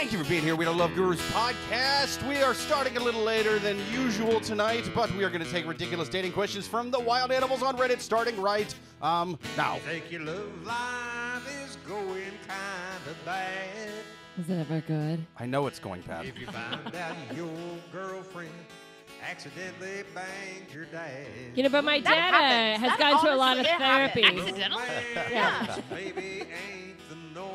Thank you for being here. We are Love Gurus Podcast. We are starting a little later than usual tonight, but we are going to take ridiculous dating questions from the wild animals on Reddit starting right now. Think your love life is going kind of bad. Was it ever good? I know it's going bad. If you find out your girlfriend accidentally banged your dad. You know, but my dad has gone to a lot of therapy. Accidentally? Yeah. Maybe ain't the norm.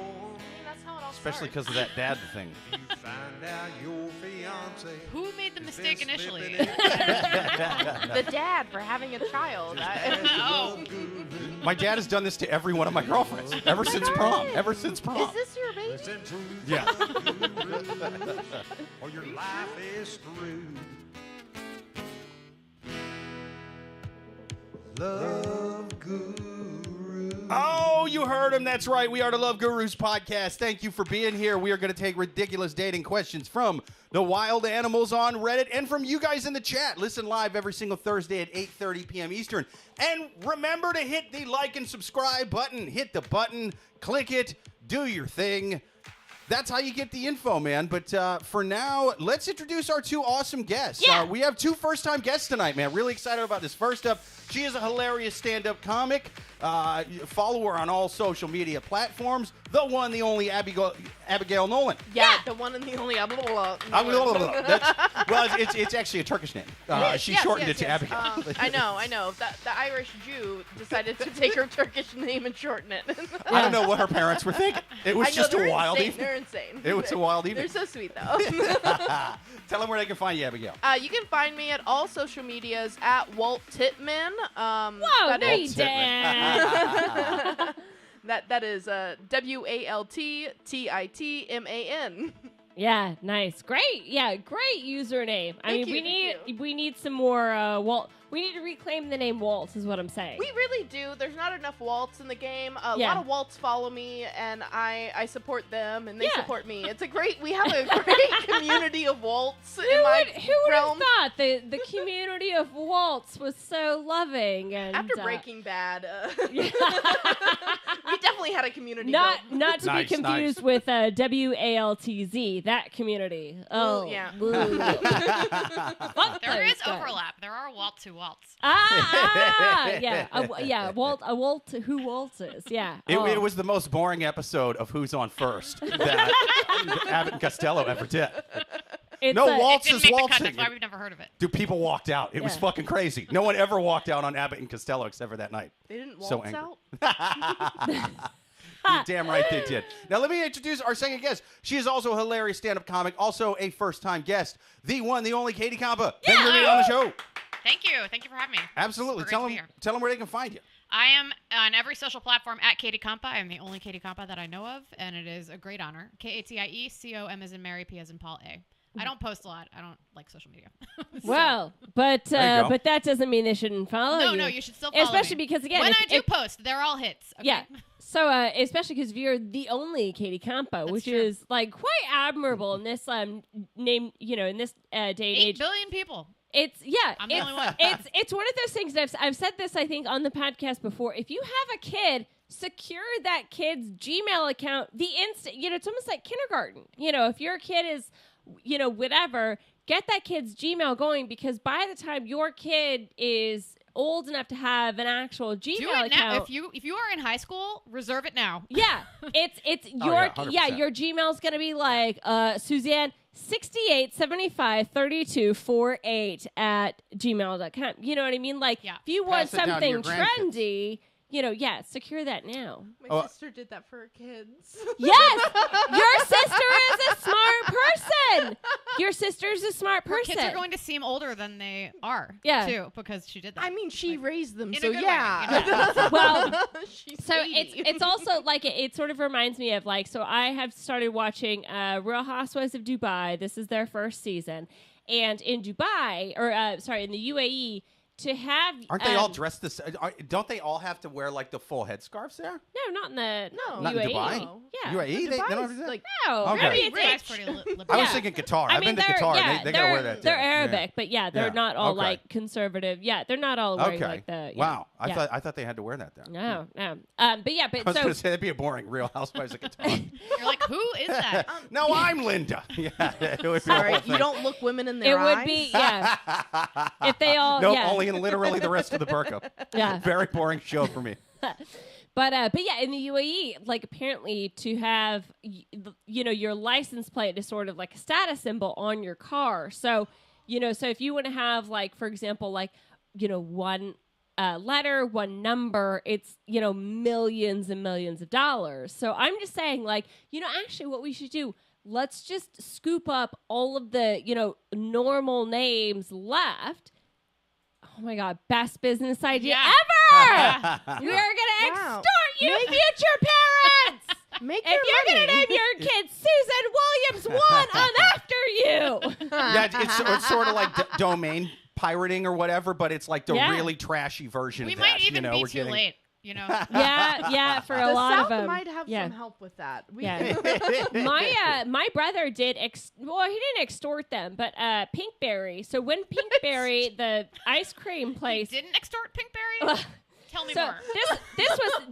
That's how it all Especially starts. because of that dad thing. You find out your fiance. Who made the mistake initially? The dad for having a child. Oh. My dad has done this to every one of my girlfriends ever since prom. Ever since prom. Is this your baby? Listen to Yeah. or your life is screwed. Love Guru. Oh, you heard him. That's right. We are the Love Gurus Podcast. Thank you for being here. We are going to take ridiculous dating questions from the wild animals on Reddit and from you guys in the chat. Listen live every single Thursday at 8:30 p.m. Eastern. And remember to hit the like and subscribe button. Hit the button. Click it. Do your thing. That's how you get the info, man. But for now, let's introduce our two awesome guests. Yeah. We have two first-time guests tonight, man. Really excited about this. First up, she is a hilarious stand-up comic. Follow her on all social media platforms. The one, the only Abigail Nolan. Yeah, the one and the only. Well, it's actually a Turkish name. She shortened it to Abigail. I know. The Irish Jew decided to take her Turkish name and shorten it. I don't know what her parents were thinking. It was just a wild evening. They're insane. It was a wild evening. They're so sweet, though. Tell them where they can find you, Abigail. You can find me at all social medias at Walt Titman. Whoa, that no, you is- did. that is WaltTitman. Yeah, nice. Great. Yeah, great username. Thank you. We need some more Walt. We need to reclaim the name Walt is what I'm saying. We really do. There's not enough Waltz in the game. A Yeah. lot of Waltz follow me, and I support them, and they Yeah. support me. We have a great community of Waltz in my Who would have realm. thought the community of Waltz was so loving and After Breaking Bad, we definitly had a community. not built. to Nice, be confused with WALTZ, that community. Oh, yeah. Fuck There those is guys. overlap. There are Walt to Waltz. Yeah, Walt who waltzes, yeah. It Oh. was the most boring episode of Who's on First that Abbott and Costello ever did. It's No a- Walt- It Waltz is didn't make the cut. waltzing. That's why we've never heard of it. Dude, people walked out. It was Yeah. fucking crazy. No one ever walked out on Abbott and Costello except for that night. They didn't So waltz angry. out. You're damn right they did. Now, let me introduce our second guest. She is also a hilarious stand-up comic, also a first-time guest, the one, the only Katie Compa. Thank you for being on the show. Thank you. Thank you for having me. Absolutely. It's Tell great to be them here. where they can find you. I am on every social platform at Katie Compa. I am the only Katie Compa that I know of, and it is a great honor. KATIE, COM as in Mary, P as in Paul, A. I don't post a lot. I don't like social media. Well, but There you go. that doesn't mean they shouldn't follow No, you. you should still follow Especially me. because, again, when if- I do if- post, they're all hits. Okay? Yeah. So, especially because you're the only Katie Compa, which true. is like quite admirable in this name, in this day and 8 age. billion people. It's I'm the it's, only one. it's one of those things that I've said this I think on the podcast before. If you have a kid, secure that kid's Gmail account the instant. It's almost like kindergarten. If your kid is, whatever, get that kid's Gmail going because by the time your kid is old enough to have an actual Do Gmail it now. account. If you are in high school, reserve it now. Yeah, it's Oh, your yeah, 100%. your Gmail's gonna be like Suzanne 68753248 at gmail.com. You know what I mean? Like Yeah. if you want Pass it down to your something trendy, secure that now. My Oh, sister did that for her kids. Yes, your sister is a smart person. Your sister's a smart Her person. kids are going to seem older than they are. Yeah. Too, because she did that. I mean, she raised them, in a so good way, yeah. Well, She's so 80. it's also like it sort of reminds me of like so I have started watching Real Housewives of Dubai. This is their first season, and in Dubai in the UAE to have Aren't they all dressed this? Don't they all have to wear like the full headscarves there? No, not in the No. Not in UAE. Dubai? No. Yeah. UAE, they don't Dubai's, do that? like, No. Okay. I mean, Dubai's it's pretty liberal. I was Yeah. thinking Qatar. I I've mean, been to they're- Qatar. yeah, they gotta wear that. They're too. Arabic, but yeah, they're Yeah. not all Okay. like conservative. Yeah, they're not all wearing Okay. like the. Yeah. Wow. Yeah. I thought they had to wear that there. No, no. But yeah, I was but going to so say that'd be a boring Real Housewives of Qatar. You're like, who is that? No, I'm Linda. Yeah, it would be a Sorry, whole you thing. don't look women in it their eyes. would be yeah. If they all No, yeah. only in literally the rest of the burqa. Yeah. Very boring show for me. But yeah, in the UAE, like apparently to have your license plate is sort of like a status symbol on your car. So so if you want to have like, for example, like one letter, one number, it's millions and millions of dollars. So I'm just saying, like, actually, what we should do. Let's just scoop up all of the normal names left. Oh my God, best business idea Yeah. ever! We are gonna Wow. extort you, future parents. Make If you're your gonna money. name your kid Susan Williams 1, I'm after you. Yeah, it's sort of like domain pirating or whatever, but it's like the Yeah. really trashy version We of might that. even be we're too getting... late. Yeah, for a The lot South of them. might have yeah. some help with that. Yeah. My brother did he didn't extort them, but Pinkberry. So when Pinkberry, the ice cream place, Didn't extort Pinkberry? Tell me so more.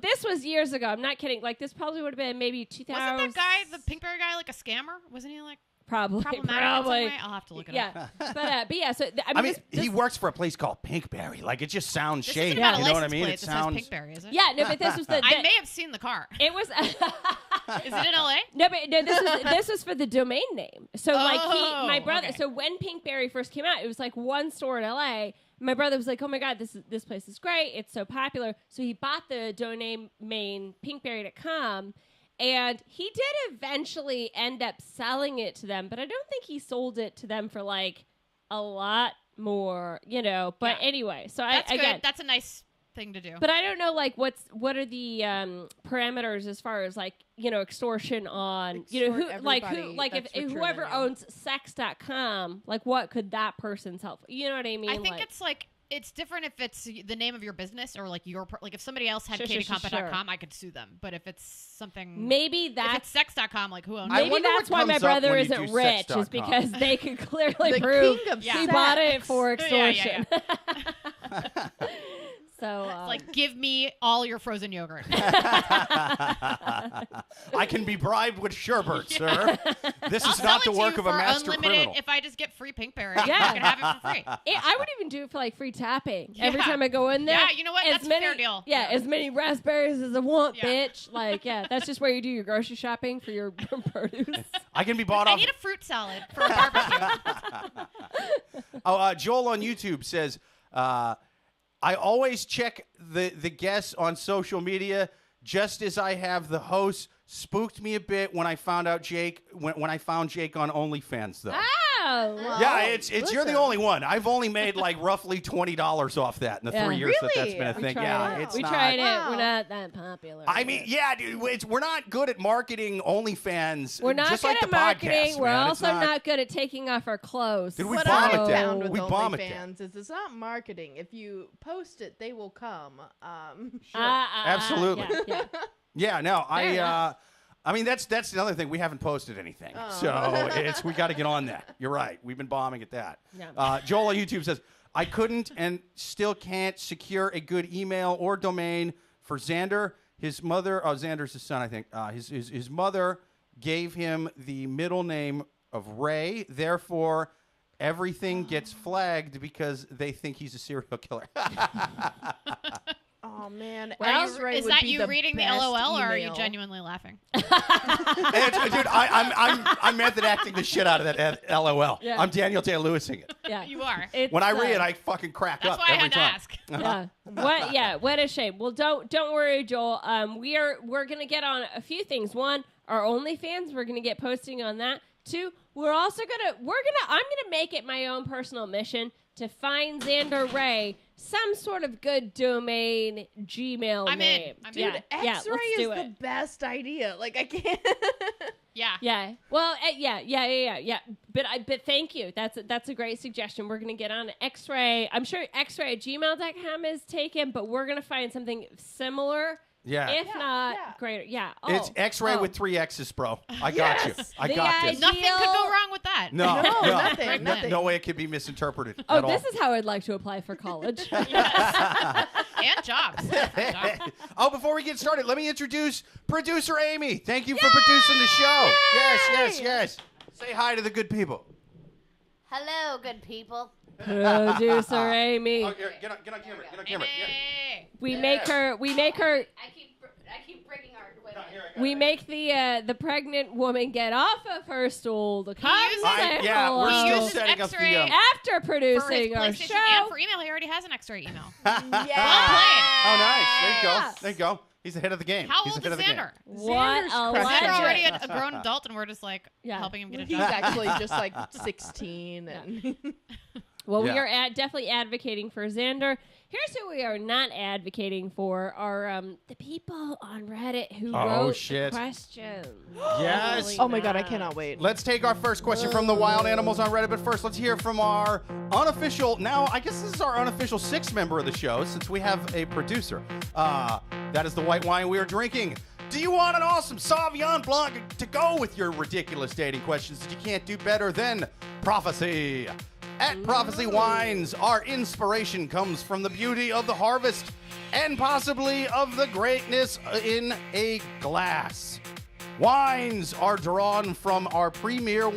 this was years ago. I'm not kidding. Like this probably would have been maybe 2000. Wasn't that guy, the Pinkberry guy, like a scammer? Wasn't he like Probably. problematic in some way? I'll have to look it up. Yeah. But yeah, so I mean, this, he works for a place called Pinkberry. Like, it just sounds This shady. isn't about You a know what I license mean? plate It that sounds. says Pinkberry, is it? yeah, no, but this was the I may have seen the car. it was Is it in LA? No, but no, this was for the domain name. So like my brother. okay. So when Pinkberry first came out, it was like one store in LA. My brother was like, "Oh my God, this place is great. It's so popular." So he bought the domain pinkberry.com, and he did eventually end up selling it to them, but I don't think he sold it to them for like a lot more, But Yeah. anyway, so That's I good. again. That's a nice thing to do. But I don't know, like, what are the parameters as far as like extortion on Extort who everybody like if that's returning whoever you. owns sex.com, like what could that person's help? You know what I mean? I think like, it's different if it's the name of your business or like like if somebody else had Sure, katycompa.com, I could sue them. But if it's something maybe if that's it's sex.com, like who owns I it? maybe wonder that's what why my comes up brother when you isn't do rich, sex.com. is because they could clearly The prove king of he sex. bought it for Yeah, extortion. yeah, So It's like, give me all your frozen yogurt. I can be bribed with sherbet, sir. This is not the I'll sell it to work you of a for master unlimited criminal. if I just get free Pinkberry. Yeah. You can have it for free. I would even do it for like free tapping every Yeah. time I go in there. Yeah, you know what? As That's a many, fair deal. Yeah, as many raspberries as I want, Yeah. bitch. Like, yeah, that's just where you do your grocery shopping for your produce. I can be bought I off. need a fruit salad for a barbecue. Joel on YouTube says, I always check the guests on social media, just as I have the hosts. Spooked me a bit when I found out Jake when I found Jake on OnlyFans though. Oh, Yeah, it's you're the listen. only one. I've only made like roughly $20 off that in the Yeah. 3 years that that's Really? been a We thing. tried Yeah, it. it's we not. tried it. Wow. We're not that popular. I mean, yeah, dude, we're not good at marketing OnlyFans. we're not just good like at the marketing. podcast, We're man. It's also not good at taking off our clothes. Did we What bomb I it have there. found with We bomb it there. OnlyFans is it's not marketing. If you post it, they will come. Absolutely. Yeah. Yeah, no, enough. I mean that's another thing. We haven't posted anything, Oh. so we got to get on that. You're right. We've been bombing at that. Yeah. Joel on YouTube says, I couldn't and still can't secure a good email or domain for Xander. His mother, Xander's his son, I think. His mother gave him the middle name of Ray. Therefore, everything gets flagged because they think he's a serial killer. Oh man, Well, X-ray Is would that be you the reading the best LOL or are you email. genuinely laughing? Dude, I'm method acting the shit out of that LOL. Yeah. I'm Daniel Day-Lewising it. Yeah. You are. It's, When I read it, I fucking crack That's up why I every had to time. ask. Yeah. What a shame. Well, don't worry, Joel. We're gonna get on a few things. One, our OnlyFans, we're gonna get posting on that. Two, I'm gonna make it my own personal mission to find Xander Ray some sort of good domain Gmail I'm in. name. I'm yeah. in. Yeah, X-ray let's is do the it. best idea. Like I can't. Yeah. Yeah. Well, yeah. But thank you. That's a great suggestion. We're gonna get on X-ray. I'm sure X-ray at gmail.com is taken, but we're gonna find something similar Yeah. If not yeah. greater. Yeah. It's Oh. X-ray Oh. with 3 X's, bro. I got you. Yes. I The got this. idea- Nothing could go wrong with that. No, No, no, nothing, no, nothing. no way it could be misinterpreted Oh, at all. this is how I'd like to apply for college. And jobs. Oh, before we get started, let me introduce producer Amy. Thank you for producing the show. Yes. Say hi to the good people. Hello, good people. Producer Amy. Oh, here, get on camera. Get on camera. Yeah. Hey. We make her. I keep bringing our equipment. We make the pregnant woman get off of her stool to come uses- say yeah, we're hello. still uses setting up the. X-ray. After For his producing our PlayStation show. and for email, he already has an X-ray email. Yeah. Oh, nice. There you go. Yes. There you go. He's ahead of the game. How He's old ahead is of the game. Xander? What Xander's a crushing Xander legend. already a grown adult, and we're just like Yeah. helping him get a He's job. actually just like 16 and Well, Yeah. we are definitely advocating for Xander. Here's who we are not advocating for are the people on Reddit who Oh, wrote shit. the questions. Yes. Really oh my god, I not. cannot wait. Let's take our first question from the wild animals on Reddit. But first, let's hear from our unofficial, now I guess this is our unofficial 6th member of the show since we have a producer. That is the white wine we are drinking. Do you want an awesome Sauvignon Blanc to go with your ridiculous dating questions that you can't do better than prophecy? At Prophecy Wines, our inspiration comes from the beauty of the harvest and possibly of the greatness in a glass. Wines are drawn from our premier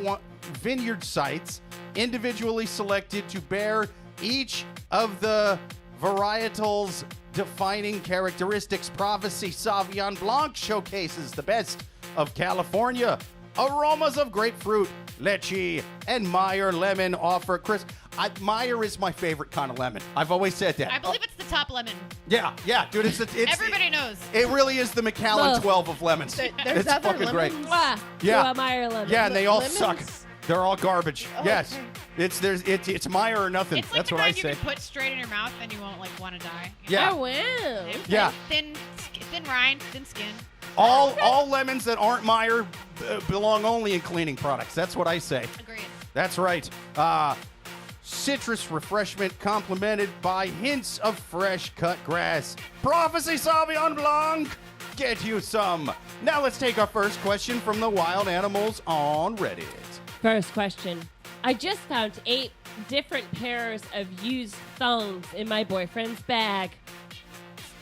vineyard sites, individually selected to bear each of the varietal's defining characteristics. Prophecy Sauvignon Blanc showcases the best of California. Aromas of grapefruit, lychee, and Meyer lemon offer Meyer is my favorite kind of lemon. I've always said that. I believe it's the top lemon. Yeah, dude. It's Everybody knows. It really is the Macallan Look. 12 of lemons. There's It's other fucking great. lemons? Mwah, Yeah. to a Meyer lemon. Yeah, and they all Lemons? suck. They're all garbage. Oh, yes, okay. it's Meyer or nothing. It's like That's the what I kind you say. can put straight in your mouth and you won't like want to die. Yeah, Oh, wow. yeah. Thin rind, thin skin. All lemons that aren't Meyer belong only in cleaning products. That's what I say. Agreed. That's right. Citrus refreshment complemented by hints of fresh cut grass. Prophecy Sauvignon Blanc. Get you some. Now let's take our first question from the wild animals on Reddit. First question. I just found 8 different pairs of used thongs in my boyfriend's bag.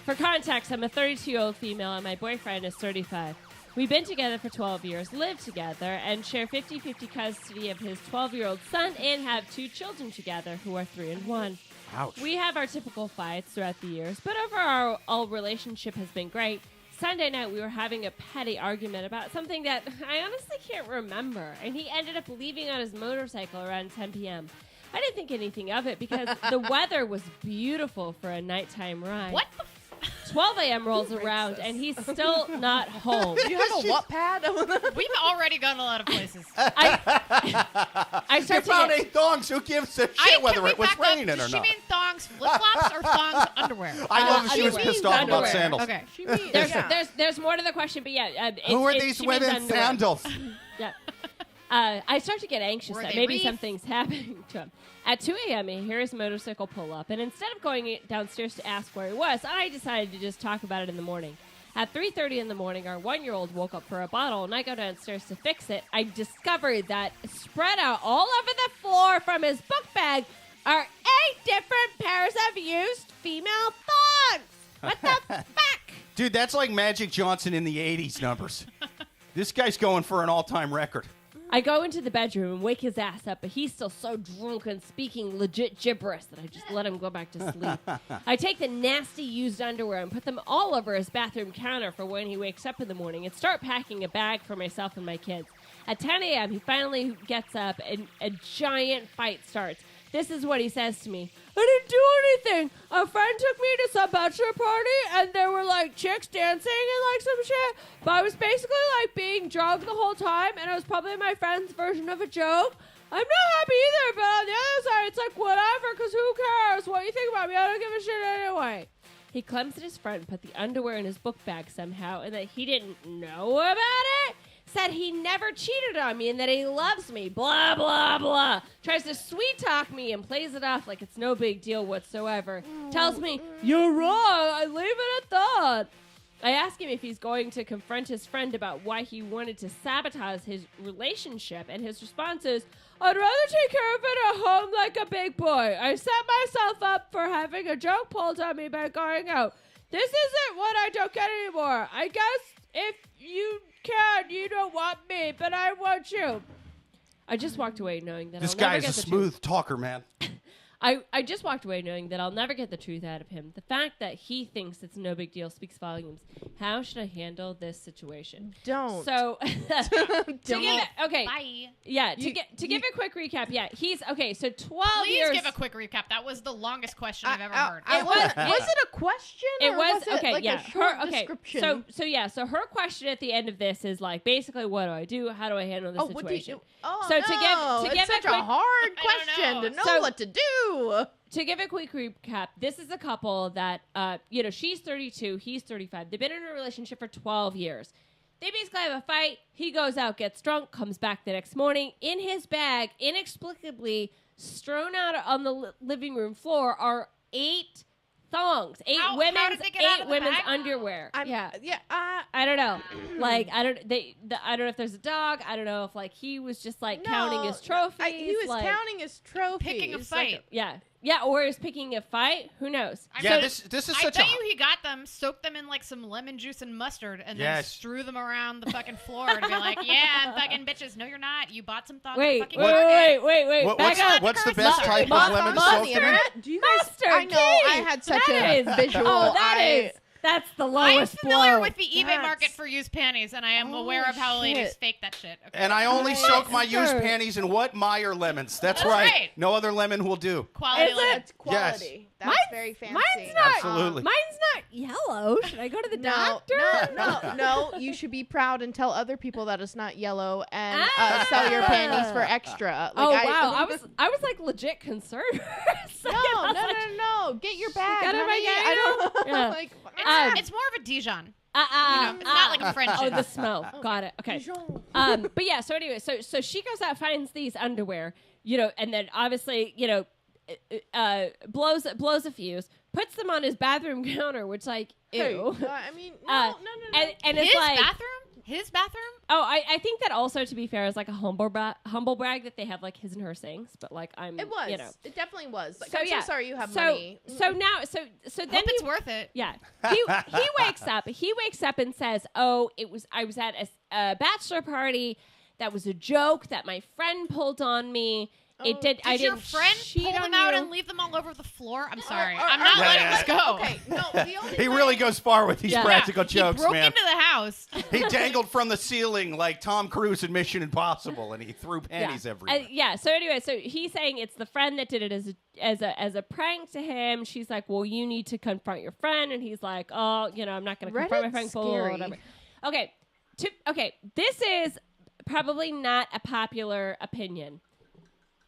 For context, I'm a 32-year-old female and my boyfriend is 35. We've been together for 12 years, live together, and share 50-50 custody of his 12-year-old son and have 2 children together who are 3 and 1. Ouch. We have our typical fights throughout the years, but overall, our relationship has been great. Sunday night, we were having a petty argument about something that I honestly can't remember, and he ended up leaving on his motorcycle around 10 p.m. I didn't think anything of it because the weather was beautiful for a nighttime ride. What the 12 a.m. rolls Who makes around, this? and he's still not home. Do you have a what pad? We've already gone a lot of places. I You start to found get, 8 thongs. Who gives a shit Can whether we it was back up? raining or Does she not? mean thongs flip-flops or thongs underwear? I love that she was underwear. pissed off about Underwear. sandals. Okay. She means, there's, yeah. there's more to the question, but yeah. Who are she these means women underwear. sandals? Yeah. I start to get anxious Were that they maybe wreath? something's happening to him. At 2 a.m., he hears his motorcycle pull up, and instead of going downstairs to ask where he was, I decided to just talk about it in the morning. At 3:30 in the morning, our 1-year-old woke up for a bottle, and I go downstairs to fix it. I discovered that spread out all over the floor from his book bag are 8 different pairs of used female thongs. What the fuck? Dude, that's like Magic Johnson in the 80s numbers. This guy's going for an all-time record. I go into the bedroom and wake his ass up, but he's still so drunk and speaking legit gibberish that I just let him go back to sleep. I take the nasty used underwear and put them all over his bathroom counter for when he wakes up in the morning and start packing a bag for myself and my kids. At 10 a.m., he finally gets up and a giant fight starts. This is what he says to me. I didn't do anything. A friend took me to some bachelor party, and there were, like, chicks dancing and, like, some shit. But I was basically, like, being drunk the whole time, and it was probably my friend's version of a joke. I'm not happy either, but on the other side, it's like, whatever, because who cares what you think about me? I don't give a shit anyway. He claims that his friend put the underwear in his book bag somehow, and that he didn't know about it. Said he never cheated on me and that he loves me, blah, blah, blah. Tries to sweet talk me and plays it off like it's no big deal whatsoever. Tells me, you're wrong, I leave it at that. I ask him if he's going to confront his friend about why he wanted to sabotage his relationship, and his response is, I'd rather take care of it at home like a big boy. I set myself up for having a joke pulled on me by going out. This isn't what I don't get anymore. I guess if you can, you don't want me, but I want you. I just walked away knowing that This I'll guy never is get a the smooth talker, man. I just walked away knowing that I'll never get the truth out of him. The fact that he thinks it's no big deal speaks volumes. How should I handle this situation? Don't. So, okay, Bye. yeah. To give a quick recap, yeah, he's okay. So 12 Please years. give a quick recap. That was the longest question I've ever heard. Was it a question? It or was it okay. like Yeah, a short her okay. description? So her question at the end of this is like basically, what do I do? How do I handle this Oh, what do you situation? do? Oh, So no. to give it's a such quick- a hard I don't question to know. know So- what to do. To give a quick recap, this is a couple that, she's 32, he's 35. They've been in a relationship for 12 years. They basically have a fight. He goes out, gets drunk, comes back the next morning. In his bag, inexplicably strewn out on the living room floor are 8 thongs, How did they get out of the women's bag? underwear. Yeah. I don't know. Like I don't know if there's a dog. I don't know if like he was just like counting his trophies. He was like, counting his trophies. Picking a fight. Yeah, or is picking a fight. Who knows? Yeah, So- this is I such bet a... you he got them, soaked them in like some lemon juice and mustard, and then Yes. strew them around the fucking floor to be like, yeah, I'm fucking bitches. No, you're not. You bought some thongs. Wait, at fucking wait, Target." wait. Back up. What's the best type Mom, of lemon on soaked the in? internet? Do you guys? Mustard, I know. I geez, had such that a is- visual. Oh, that's the I'm lowest familiar blow. with the eBay That's- market for used panties, and I am Oh, aware of how ladies shit. fake that shit. Okay. And I only soak my used Mustard. panties in what? Meyer lemons. That's That's right. right. No other lemon will do. Quality Is lemon. That's quality. That's Mine's- very fancy. Mine's not. Absolutely. Mine's not yellow. Should I go to the No, doctor? no. You should be proud and tell other people that it's not yellow and sell your panties for extra. Like, Oh wow, I was like legit concerned. For a second. I was like, No. Get your bag, Got it, honey. my I don't Yeah. like. It's more of a Dijon. it's not like a French Oh, shit. the smell. Got it. Okay. Dijon. But yeah. So anyway, so she goes out, finds these underwear, and then obviously, blows a fuse, puts them on his bathroom counter, which like Hey, ew. I mean, no. And His it's like, bathroom? His bathroom? oh, I think that also, to be fair, is like a humble brag that they have like his and her things, but like It was. you know. It definitely was. Like, So, I'm yeah. so sorry you have So money. so now so then Hope it's he, worth it. yeah he wakes up. He wakes up and says, "Oh, I was at a bachelor party. That was a joke that my friend pulled on me. It did. I Did your didn't friend cheat pull on them out you." and leave them all over the floor? I'm sorry. Or- I'm not or- letting yeah. this go. Okay, no. The only He way- really goes far with these Yeah. practical He jokes, broke man. into the house. He dangled from the ceiling like Tom Cruise in Mission Impossible, and he threw panties everywhere. Yeah. So anyway, so he's saying it's the friend that did it as a prank to him. She's like, "Well, you need to confront your friend," and he's like, "Oh, I'm not going to confront my friend." Reddit's Blah, blah, blah, scary. whatever. Okay. This is probably not a popular opinion.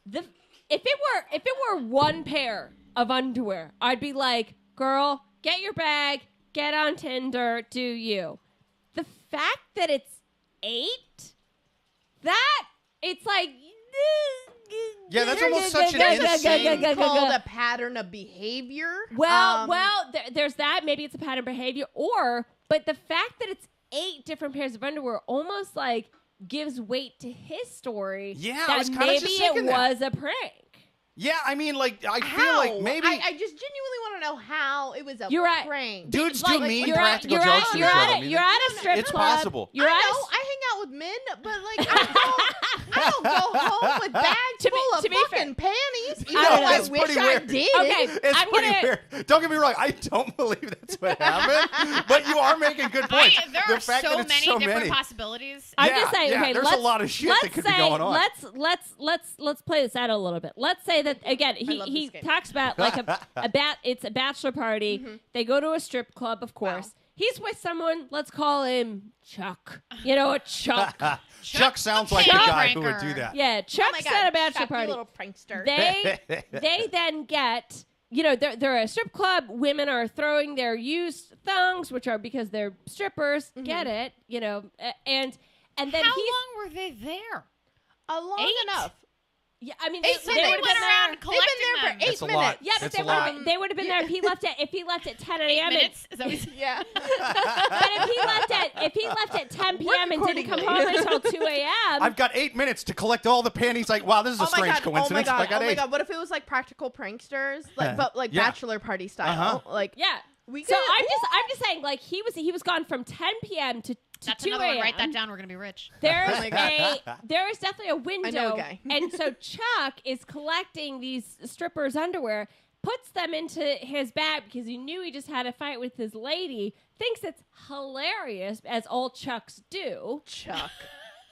If it were one pair of underwear, I'd be like, "Girl, get your bag, get on Tinder, do you?" The fact that it's 8, it's like. Yeah, that's almost such an insane- It's called a pattern of behavior. Well, there's that. Maybe it's a pattern of behavior, but the fact that it's 8 different pairs of underwear almost like gives weight to his story. Yeah, I that was kinda maybe just it thinking that. was a prank. Yeah, I mean, like, I feel How? like maybe... I just genuinely want to know how it was a You're right. prank. Dudes Like, do mean you're practical at, jokes to each you're other. at, I mean, you're at a strip it's club. possible. You're I at know. I hang out with men, but like I don't go home with bags To be- full of to be fair- fucking panties. Even I though don't know. I It's wish pretty I weird. did. Okay, It's I'm pretty gonna. weird. Don't get me wrong. I don't believe that's what happened, but you are making good points. There the are fact so that it's many so different many. possibilities. I'm Yeah, just saying. yeah, Okay, there's a let's, lot of shit that let's could be say, going on. Let's play this out a little bit. Let's say that again. love He this game. talks about like it's a bachelor party. They go to a strip club, of course. He's with someone. Let's call him Chuck. A Chuck. Chuck sounds like the Chuck guy who would pranker. do that. Yeah, Oh Chuck's my God, at a bachelor Chuck, you party. little prankster. They then get. They're a strip club. Women are throwing their used thongs, which are because they're strippers. Get it? And then How he's long were they there? Long 8? enough. Yeah, I mean, Eight they minutes. would have went been around there. collecting They've been there them. for 8 It's a minutes. lot. Yeah, but It's they a lot. would have been there if he left at 10 a.m. minutes? Is that what you Yeah. But if he left at 10 p.m. and didn't come home until 2 a.m. I've got 8 minutes to collect all the panties. Like, wow, this is a strange coincidence. I got Oh my 8. god! What if it was like practical pranksters, like but like Yeah. bachelor party style? Like yeah. we So could- I'm just saying, like he was gone from 10 p.m. to That's 2 another one. a.m. Write that down. We're gonna be rich. There's Oh my God. there is definitely a window, I know a guy. and so Chuck is collecting these strippers' underwear, puts them into his bag because he knew he just had a fight with his lady. Thinks it's hilarious, as all Chucks do. Chuck.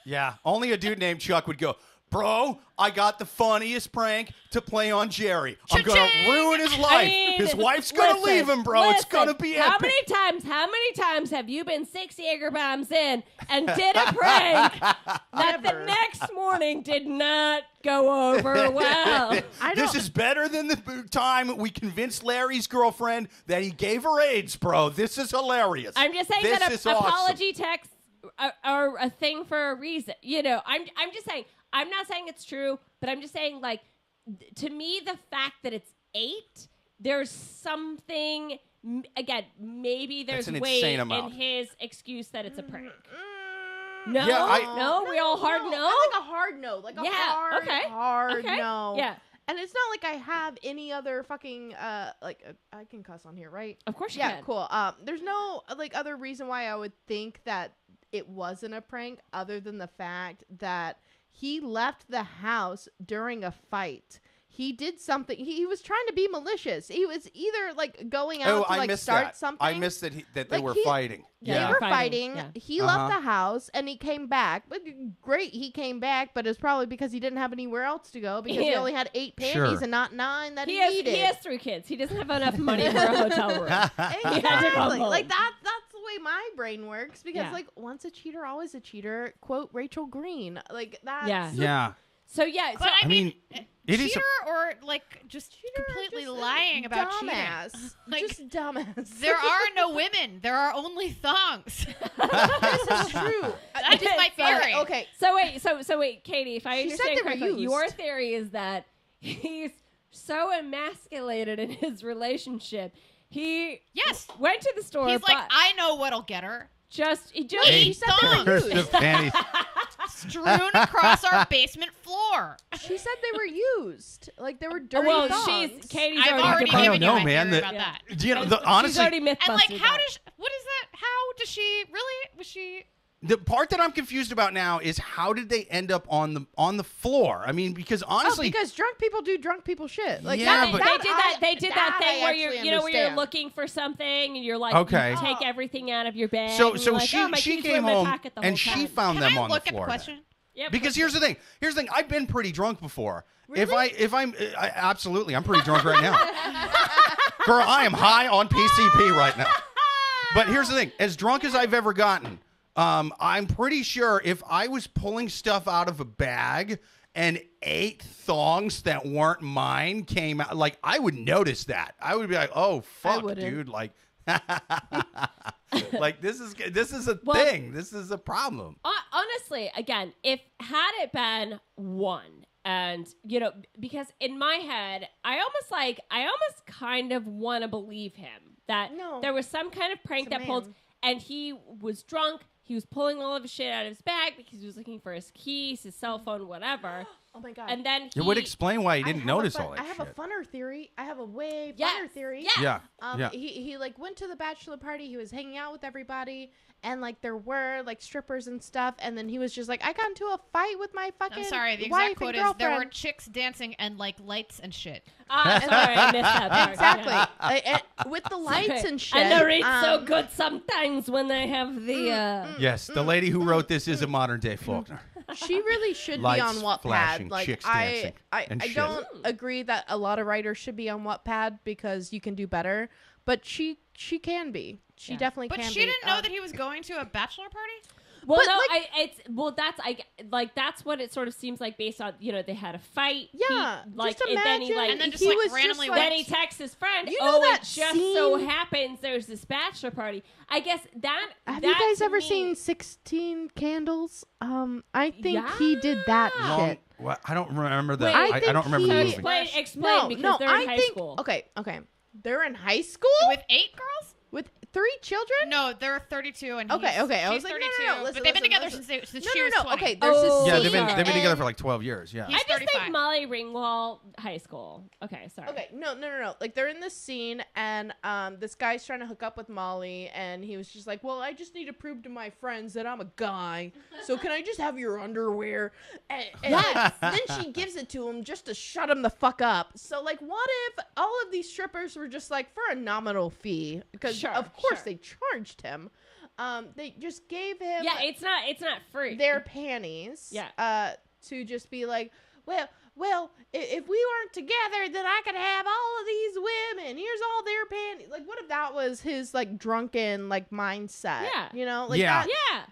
Yeah, only a dude named Chuck would go, bro, I got the funniest prank to play on Jerry. I'm going to Cha-ching! ruin his life. mean, His wife's going to listen, leave him, bro. It's going to listen, be how epic. many times have you been 6 Jaeger bombs in and did a prank that the Never. next morning did not go over well? This is better than the time we convinced Larry's girlfriend that he gave her AIDS, bro. This is hilarious. I'm just saying This that is awesome. apology texts are a thing for a reason. You know, I'm just saying. I'm not saying it's true, but I'm just saying, like, to me, the fact that it's 8, there's something. Again, maybe there's That's an weight insane in amount. his excuse that it's a prank. No, Yeah, no, we all hard no. I like a hard no. Like a Yeah, hard, okay, hard okay, no. yeah. And it's not like I have any other fucking I can cuss on here, right? Of course you Yeah, can. cool. There's no like other reason why I would think that it wasn't a prank other than the fact that he left the house during a fight. He did something. He was trying to be malicious. He was either like going out to I like missed start that. something. I missed that they Like, were he- fighting. Yeah. They Yeah. were Fighting, fighting. yeah. He left the house and he came back. But great, he came back, but it's probably because he didn't have anywhere else to go because he Yeah. only had 8 panties Sure. and not 9 that he, He needed. has 3 kids. He doesn't have enough money for a hotel room. had to go Exactly. home. Like that's the way my brain works because Yeah. like once a cheater, always a cheater. Quote Rachel Green. Like that's Yeah. Yeah. So yeah, But I mean, it is a- cheater or like just completely just lying about dumbass. cheating. Like, Just dumbass. there are no women. There are only thongs. This is true. That is my theory. Okay. So wait, Katie, if I She said understand they were correctly, used. your theory is that he's so emasculated in his relationship. He Yes. went to the store. He's like, but I know what'll get her. he just Hey, She said they were thongs. used. The panties. Strewn across our basement floor. She said they were used. Like they were dirty well, thongs. Katie's I've already debunked I don't given you know, my man. theory The- about that. You know, She's honestly, already myth And like, busted how that. does what is that? How does she really? Was she? the part that I'm confused about now is how did they end up on the floor? I mean, because honestly, because drunk people do drunk people shit. Like Yeah, They, but- they did that thing I where you're, actually you know, where you're understand. looking for something and you're like, Okay. you take everything out of your bag. so and you're like, she oh, my she keys were in came my home pocket the and whole she time. found Can them I on look the at the floor. question? Yep. Because here's the thing. I've been pretty drunk before. Really? If I'm absolutely, I'm pretty drunk right now. Girl, I am high on PCP right now. But here's the thing. As drunk as I've ever gotten, I'm pretty sure if I was pulling stuff out of a bag and 8 thongs that weren't mine came out, like, I would notice that. I would be like, oh, fuck, wouldn't. dude. Like, like this is a Well- thing. This is a problem. Honestly, again, if had it been 1, and you know, because in my head, I almost kind of want to believe him that No. there was some kind of prank It's a that pulled, man. and he was drunk. He was pulling all of his shit out of his bag because he was looking for his keys, his cell phone, whatever. Oh my god. And then he It would explain why he I didn't have notice a fun- all that I have shit. a funner theory. I have a way Yes, funner theory. yes. Yeah. yeah. He like went to the bachelor party. He was hanging out with everybody, and like there were like strippers and stuff. And then he was just like, I got into a fight with my fucking I'm sorry. The wife exact quote and is there were girlfriend." chicks dancing and like lights and shit. sorry, I missed that part. Exactly. Yeah. With the lights Sorry. and shit. I know it's so um, good sometimes when they have the. Yes, the lady who wrote this is a modern day Faulkner. She really should be Lights on Wattpad. flashing, Like chicks I dancing, and shit. don't agree that a lot of writers should be on Wattpad because you can do better. But she can be. She Yeah. definitely But can she be. didn't know that he was going to a bachelor party. Well, But, no, like, that's what it sort of seems like based on, they had a fight. Yeah, Like, just and then he imagine. like And then just, he like, was randomly just, then he texts his friend. You know that it just so scene- happens there's this bachelor party. I guess that. Have that you guys to ever me- seen 16 Candles? I think he did that Long- shit. What? I don't remember that. Wait, I I don't remember think the he- movie. Explain because they're in high school. Okay. They're in high school With 8 girls? with 3 children. No, they're 32 and Okay, he's, okay. I she's was like, no, 32. no, listen, but they've been together listen. since she was 20. Okay, there's Oh. this Yeah, scene they've been at together the for like 12 years. Yeah. He's I just 35. think Molly Ringwald high school. Okay, sorry. Okay, no. Like they're in this scene, and this guy's trying to hook up with Molly, and he was just like, "Well, I just need to prove to my friends that I'm a guy. So can I just have your underwear?" And then she gives it to him just to shut him the fuck up. So like, what if all of these strippers were just like for a nominal fee? Because Sure, of course sure. they charged him. They just gave him Yeah, it's not free. their panties. Yeah. To just be like, well, if we weren't together, then I could have all of these women. Here's all their panties. Like, what if that was his like drunken like mindset? Yeah. You know, like Yeah.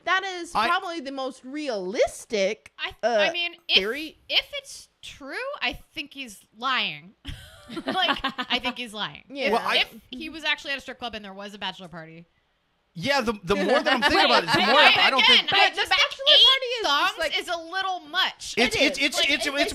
that is probably the most realistic. I mean, theory. if it's true, I think he's lying. Like, I think he's lying. Yeah. Well, If he was actually at a strip club and there was a bachelor party. Yeah, the more that I'm thinking about it, the Wait, more wait, I don't think. But I the just bachelor think 8 party is just thongs like- is a little much. It's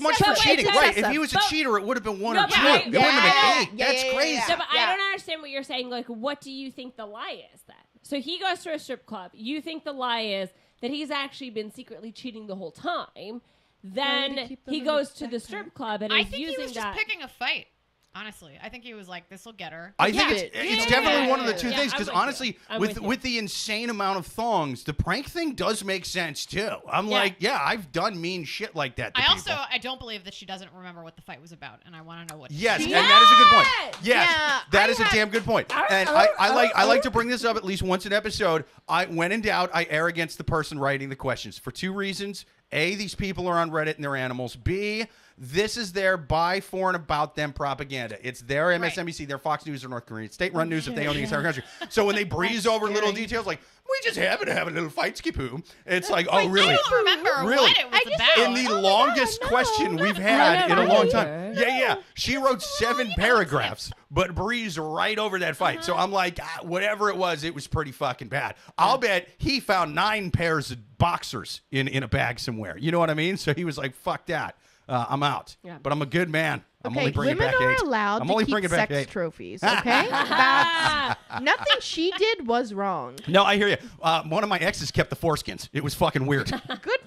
much but for wait, cheating, it's right? If excessive. he was a But- cheater, it would have been 1 No, or but 2. I- It wouldn't have yeah, been 8. yeah, That's yeah, crazy. yeah. So, but I don't understand what you're saying. Like, what do you think the lie is then? So he goes to a strip club. You think the lie is that he's actually been secretly cheating the whole time. Then keep them he in goes the to the backpack. strip club and I is think he using was just that. picking a fight. Honestly, I think he was like, "This will get her." I think Yeah. it's Yeah. definitely one of the Yeah. two Yeah, things I'm because with you. honestly, I'm with with you. with the insane amount of thongs, the prank thing does make sense too. I'm Yeah. like, yeah, I've done mean shit like that. To I also people. I don't believe that she doesn't remember what the fight was about, and I want to know what. Yes, she and that is a good point. Yes! Yes, Yeah, that I is a had- damn good point. And I like to bring this up at least once an episode. When in doubt, I err against the person writing the questions for 2 reasons. A, these people are on Reddit and they're animals. B, this is their by, for, and about them propaganda. It's their MSNBC, their Fox News, or North Korean state-run news if they own the entire country. So when they breeze over little details like, we just happen to have a little fight, skipoo, it's like, oh, really? I don't remember Really? what it was about. In the longest question we've had in a long time. Yeah. She wrote 7 paragraphs, but breezed right over that fight. So I'm like, whatever it was pretty fucking bad. I'll bet he found 9 pairs of boxers in a bag somewhere. You know what I mean? So he was like, fuck that. I'm out. Yeah. But I'm a good man. I'm Okay, only bringing women back are 8. allowed I'm to only keep bringing back sex 8. trophies. Okay, that's nothing she did was wrong. No, I hear you. One of my exes kept the foreskins. It was fucking weird. Good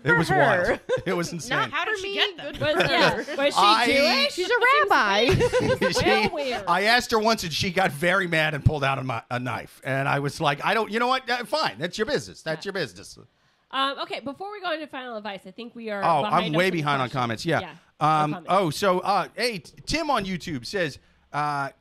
It for was her. wild. It was insane. Not How did for she me, get them? good for her. Was she I- Jewish? She's a rabbi. Real weird. I asked her once, and she got very mad and pulled out a knife. And I was like, you know what? Fine. That's your business. That's your business. Okay, before we go into final advice, I think we are. Oh, behind I'm us way with the behind on question. comments. Yeah. no comments. Hey, Tim on YouTube says,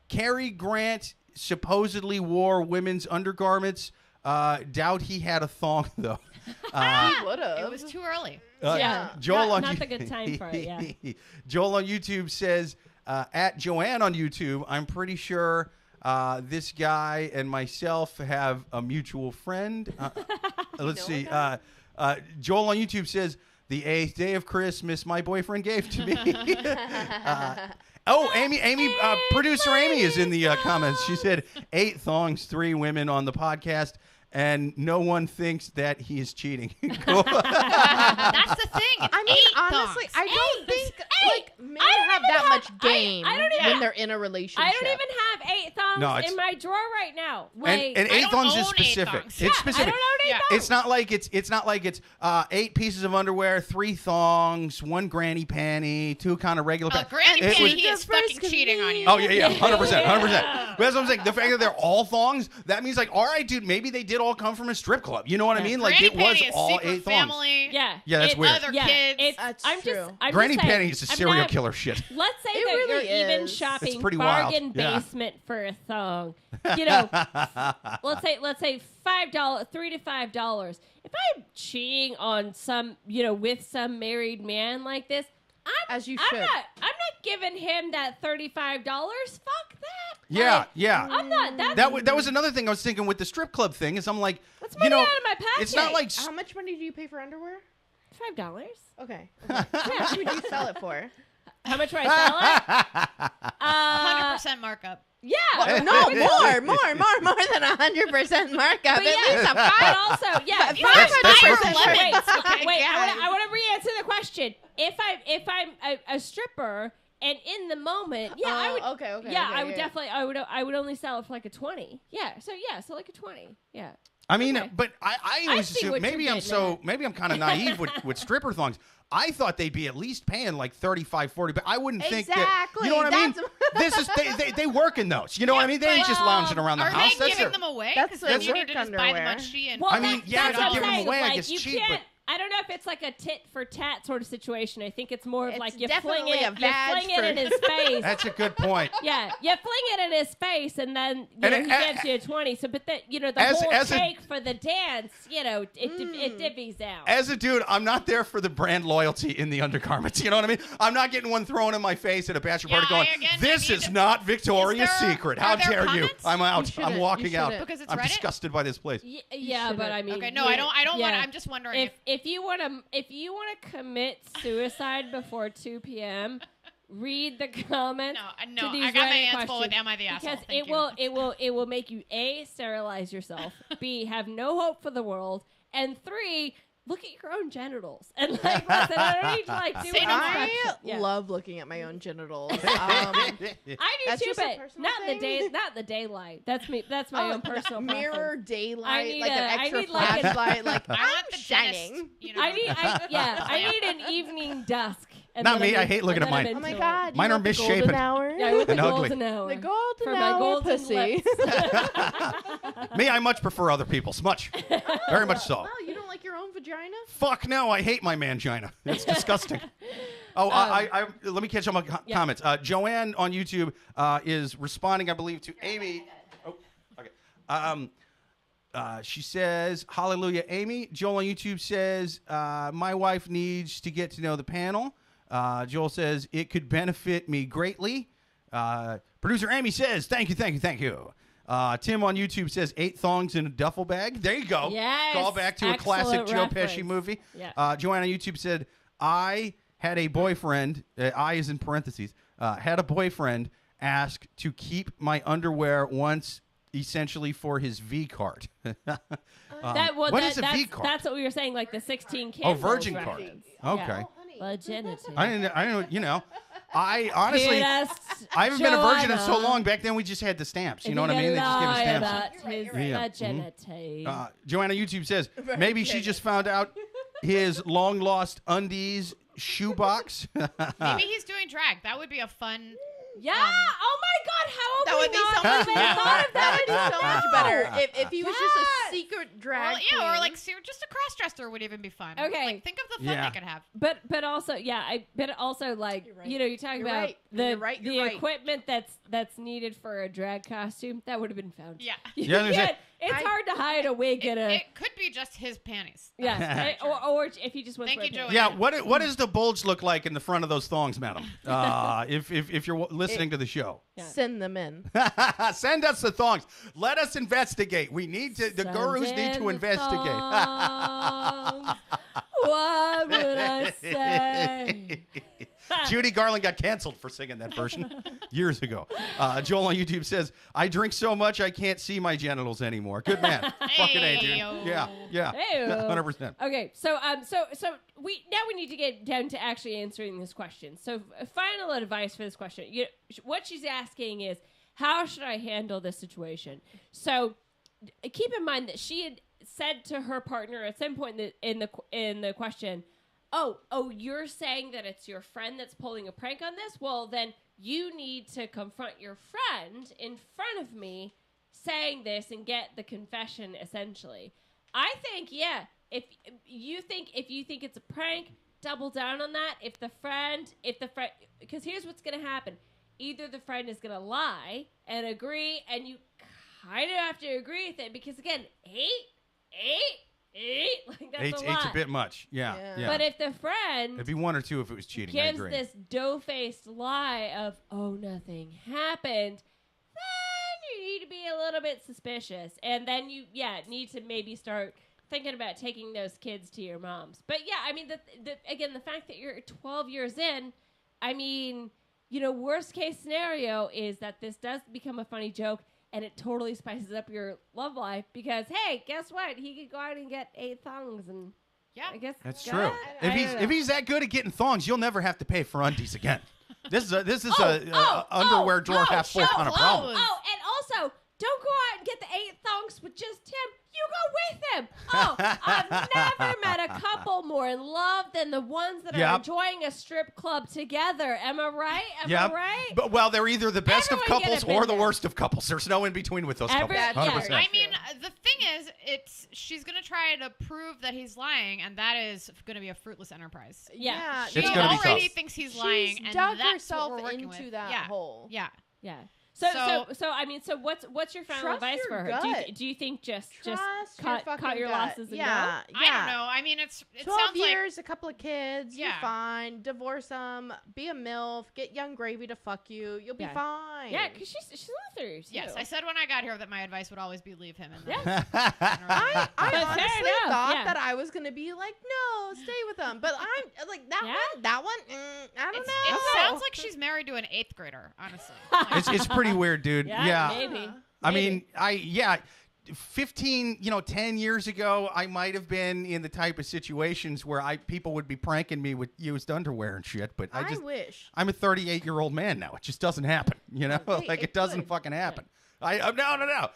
Cary Grant supposedly wore women's undergarments. Doubt he had a thong, though. He would It have. was too early. Yeah. Joel Not- on not the good time for it, yeah. Joel on YouTube says, at Joanne on YouTube, I'm pretty sure this guy and myself have a mutual friend. Let's see. Joel on YouTube says, the 8th day of Christmas my boyfriend gave to me. Amy, producer Amy is in the comments. She said 8 thongs, 3 women on the podcast, and no one thinks that he is cheating. Cool. That's the thing. It's I mean, 8 honestly, thongs. I don't think like men I don't have even that have- much game I don't even- when they're in a relationship. I don't even have 8 thongs No, it's- in my drawer right now. Like, and I 8 don't thongs is own 8 specific. thongs. It's yeah, I specific. don't own 8 Yeah. thongs. It's not like it's 8 pieces of underwear, 3 thongs, 1 granny panty, 2 kind of regular panties. Granny It Panty, was- he is fucking cheating on you. Oh yeah, 100%. But that's what I'm saying. The fact that they're all thongs, that means like, all right, dude, maybe they did all come from a strip club. You know what I mean? Like Granny it was Panty is all secret 8 thongs. family. Yeah. Yeah, that's and weird. Other Yeah, kids. it's, That's I'm true. just, I'm Granny just saying, panty is a I'm serial not- killer shit. Let's say It that really you're even is. shopping It's pretty wild. bargain Yeah. basement for a thong. You know, let's say $5, $3 to $5. If I'm cheating on with some married man like this, As you I'm should. not giving him that $35. Fuck that. Yeah, Like, yeah. I'm not. That was another thing I was thinking with the strip club thing is I'm like, That's money out of my it's not pocket. like How much money do you pay for underwear? $5. Okay. How much would you sell it for? How much would I sell it? 100% markup. Yeah. No, more than 100% markup. But At least a But five. also, yeah. Wait, I want to re-answer the question. If I'm a stripper and in the moment, I would. Okay. Yeah, I would definitely. I would only sell it for like a 20. Yeah. So like a 20. Yeah. I mean, Okay. but I always see assume what maybe you're I'm getting at. maybe I'm kind of naive with stripper thongs. I thought they'd be at least paying like 35, 40, but I wouldn't think that. Exactly, You know what I mean? that's- This is they work in those. You know what I mean? They ain't just lounging around the Are house. they That's giving their- them away? That's Because their then you need to work just buy them underwear. on Shein. Well, I mean, yeah, that's they're what giving I'm them saying. away, I Like, guess you cheap, can't. I don't know if it's like a tit for tat sort of situation. I think it's more of It's like you fling definitely it, a vag you fling it in his face. That's a good point. Yeah, you fling it in his face, and then And he gives you a 20. So, but the whole as a- take for the dance, it divvies out. As a dude, I'm not there for the brand loyalty in the undergarments. You know what I mean? I'm not getting one thrown in my face at a bachelor party going, "This is not Victoria's Secret. How are there dare you?" comments? I'm out. You I'm shouldn't. walking You out. shouldn't. Because it's I'm Reddit? disgusted by this place. Yeah, but I mean, Okay, no, I don't want to. yeah. I'm just wondering If you want to commit suicide before 2 p.m., read the comments. No, to these I got my Reddit hands full with questions, "Am I the asshole?" because Thank it will make you A, sterilize yourself, B, have no hope for the world, and 3, look at your own genitals and like listen. I don't need to like do Say no more. I Yeah. love looking at my own genitals. I do That's too, just a but personal not the thing? not the daylight. That's me. That's my own personal mirror preference. I daylight, need like I an extra need like an- flashlight. Like I I'm want the shining. dentist, I need an evening dusk. And Not then me, I'm I hate looking and at then I'm mine. Oh my into god, it. you Mine are want the golden misshapen. hour? Yeah, with the and ugly. golden hour. The golden for my hour golden pussy. lips. Me, I much prefer other people's. Much. Very much so. Well, you don't like your own vagina? Fuck no, I hate my mangina. It's disgusting. Oh, I let me catch up on comments. Joanne on YouTube is responding, I believe, to Amy. Oh, okay. She says, "Hallelujah, Amy." Joel on YouTube says, "My wife needs to get to know the panel." Joel says, "It could benefit me greatly." Producer Amy says, "Thank you." Tim on YouTube says, 8 thongs in a duffel bag. There you go. Yes. Call back to a classic Excellent Joe reference. Pesci movie. Yeah. Joanne on YouTube said, "I had a boyfriend, I is in parentheses, had a boyfriend ask to keep my underwear once essentially for his V card." What is a V card? That's what we were saying, like the 16 kids. Oh, virgin card. Okay. Virginity. I didn't, I honestly, Yes, I haven't been a virgin in so Joanna. long. Back then we just had the stamps. You If know what I mean? They just gave us lie stamps. about his Yeah. virginity. Joanna YouTube says, maybe she just found out his long lost undies shoebox. Maybe he's doing drag. That would be a fun. Yeah. Oh my God. How That have would we be not so even thought of That would that? be so much better if he was just a secret drag Or, queen. or like just a cross dresser would even be fun. Okay. Like, think of the fun Yeah. they could have. But also, but also, like, You're right. you're talking You're about right. the You're right. the You're right. equipment that's needed for a drag costume that would have been found. Yeah. Yeah, I was gonna say- It's hard to hide a wig It, in a. it could be just his panties. Yeah, or if he just went Thank for you, a Joey. pin. Yeah, what does the bulge look like in the front of those thongs, madam? If you're listening to the show, Yeah. Send them in. send us the thongs. Let us investigate. We need to. The Send gurus need in to the investigate. thongs. What would I say? Judy Garland got canceled for singing that version years ago. Joel on YouTube says, "I drink so much I can't see my genitals anymore." Good man. Fucking A, dude. Hey-o. Yeah. Hey-o. 100%. Okay, so we need to get down to actually answering this question. So final advice for this question. What she's asking is, how should I handle this situation? So keep in mind that she had said to her partner at some point in the question, oh, you're saying that it's your friend that's pulling a prank on this? Well, then you need to confront your friend in front of me saying this and get the confession, essentially. I think, yeah, if you think it's a prank, double down on that. If the friend, because here's what's going to happen. Either the friend is going to lie and agree, and you kind of have to agree with it, because again, eight, like that's a lot. Eight's a bit much. Yeah. But if the friend It'd be 1 or 2 if it was cheating. I gives agree. this dough-faced lie of, oh, nothing happened, then you need to be a little bit suspicious. And then you, need to maybe start thinking about taking those kids to your mom's. But yeah, I mean, again, the fact that you're 12 years in, I mean, worst case scenario is that this does become a funny joke and it totally spices up your love life because, hey, guess what? He could go out and get 8 thongs and I guess that's go true. ahead. If he's that good at getting thongs, you'll never have to pay for undies again. This is a underwear drawer half full kind of problem. Oh, and also, don't go out and get the 8 thongs with just him. You go with him. Oh, I've never met a couple more in love than the ones that are enjoying a strip club together. Am I right? Am I right? But, well, they're either the best Everyone of couples get a or the bit worst of couples. There's no in between with those couples. 100%. I mean, the thing is, she's going to try to prove that he's lying, and that is going to be a fruitless enterprise. Yeah. She It's gonna be already tough. thinks he's lying, She's and dug that's herself what we're working into with. that hole. Yeah. Yeah. So I mean, what's your final Trust advice your for her? gut. Do you think just Trust cut your gut. losses and yeah, go? yeah. I don't know. I mean, it 12 sounds years, a couple of kids, you're Yeah. fine. Divorce them, be a MILF, get Young Gravy to fuck you. You'll be fine. Yeah, because she's Luthor. Yes, I said when I got here that my advice would always be leave him. And Yes. I But fair honestly enough, thought yeah. that I was going to be like, no, stay with them. But I'm like, that one, I don't know. It sounds like she's married to an 8th grader, honestly. It's pretty weird, dude. Yeah, maybe. I mean, 10 years ago, I might have been in the type of situations where people would be pranking me with used underwear and shit. But I wish. I'm a 38-year-old man now. It just doesn't happen. Hey, it doesn't fucking happen. No.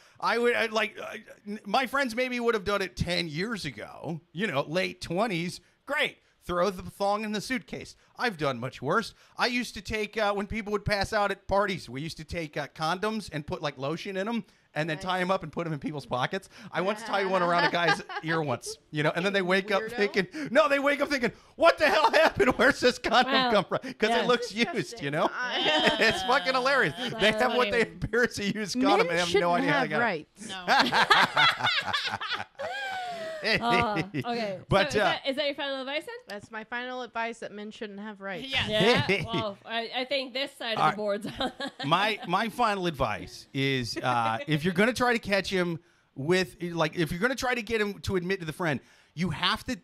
My friends maybe would have done it 10 years ago. Late 20s. Great. Throw the thong in the suitcase. I've done much worse. I used to take, when people would pass out at parties, we used to take condoms and put like lotion in them and then tie them up and put them in people's pockets. I once tied one around a guy's ear once, and then they wake up thinking, what the hell happened? Where's this condom come from? Because it looks used, It's fucking hilarious. They have what they appear as a used condom and have no idea how they got it. Okay. But so is that your final advice then? That's my final advice, that men shouldn't have rights. Yeah. Well, I think this side of the board's on. my final advice is if you're going to try to catch him with, if you're going to try to get him to admit to the friend, you have to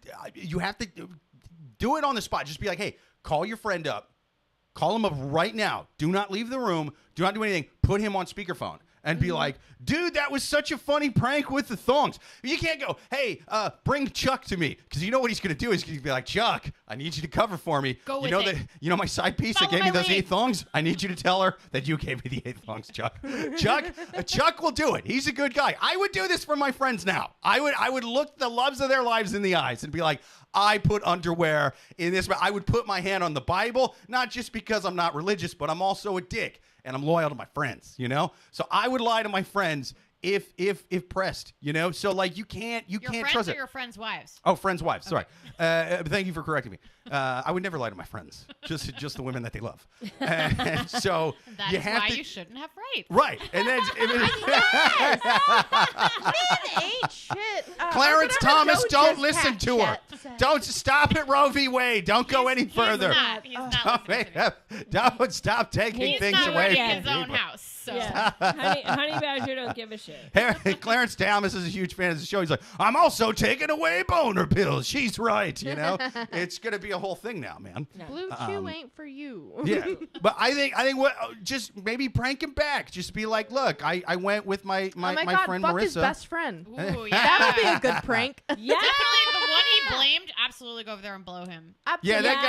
do it on the spot. Just be like, hey, call your friend up. Call him up right now. Do not leave the room. Do not do anything. Put him on speakerphone. And be like, dude, that was such a funny prank with the thongs. You can't go, hey, bring Chuck to me. Because you know what he's going to do is he's going to be like, Chuck, I need you to cover for me. Go with it. My side piece that gave me those 8 thongs? I need you to tell her that you gave me the 8 thongs, Chuck. Chuck will do it. He's a good guy. I would do this for my friends now. I would look the loves of their lives in the eyes and be like, I put underwear in this. I would put my hand on the Bible, not just because I'm not religious, but I'm also a dick. And I'm loyal to my friends, So I would lie to my friends if pressed, So you can't your trust friends it. or your friends' wives? Oh, friends' wives. Sorry. Thank you for correcting me. I would never lie to my friends, just the women that they love. And so That is why you shouldn't have rights. Right. And then Men ain't shit. Clarence Thomas, don't Doja's listen cat to her. said. Don't stop at Roe v. Wade. Don't go any further. He's not listening to me. Don't stop taking He's things not away running from his own people. house. So. Yeah. Honey Badger don't give a shit. Clarence Thomas is a huge fan of the show. He's like, I'm also taking away boner pills. She's right. It's going to be a whole thing now, man. Blue Chew ain't for you. Yeah, but I think what just maybe prank him back. Just be like, look, I went with my Oh my my God, friend fuck Marissa. his best friend. Ooh, yeah. That'll be a good prank. Yeah. Definitely the one he blamed. Absolutely go over there and blow him. Yeah, that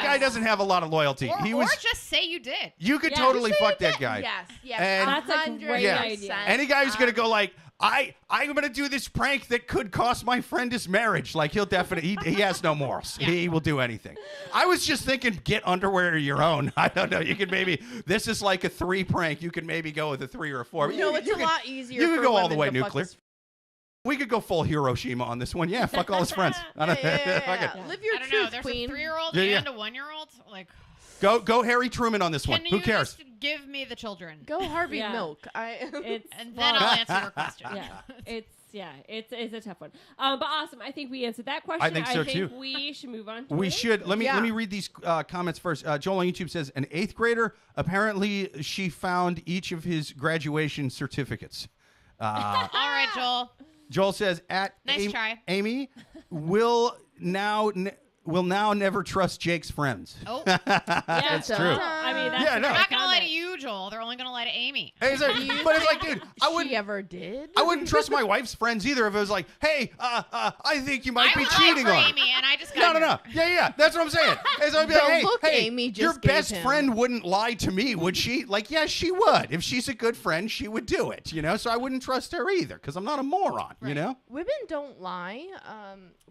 guy doesn't have a lot of loyalty. Or just say you did. You could Yeah. totally fuck that guy. Yes, And- That's a great 100%. idea. Any guy who's gonna go like, I'm gonna do this prank that could cost my friend his marriage. Like he'll definitely he has no morals. Yeah. He will do anything. I was just thinking, get underwear of your own. I don't know. You could maybe this is like a 3 prank. You could maybe go with a 3 or a 4. No, it's a could- lot easier. you could for go all the women way to fuck nuclear. his- We could go full Hiroshima on this one. Yeah, fuck all his friends. I don't- fuck it. Yeah. Live your I don't truth, know. There's queen. a 3-year-old Yeah. and a 1-year-old. Like, Go Harry Truman on this one. can Who you cares? just give me the children? Go Harvey Yeah. Milk. It's And then I'll answer your question. it's a tough one. But awesome. I think we answered that question. I think so, too. We should move on. To We it. should. Let me Yeah. read these comments first. Joel on YouTube says, an 8th grader, apparently she found each of his graduation certificates. All right, Joel. Joel says Nice try. Amy will now never trust Jake's friends. Oh, That's true. I mean, that's Yeah, a no. great they're not gonna lie to comment. you, Joel. They're only gonna lie to Amy. Hey, but it's like, dude, I wouldn't. She ever did? I wouldn't trust my wife's friends either if it was like, hey, I think you might I be was cheating like for on. Amy, and I just got No. Yeah. That's what I'm saying. And so I'd be The like, hey, look hey, Amy just your gave best him. friend wouldn't lie to me, would she? Like, yes, she would. If she's a good friend, she would do it, you know? So I wouldn't trust her either because I'm not a moron, you know? Women don't lie.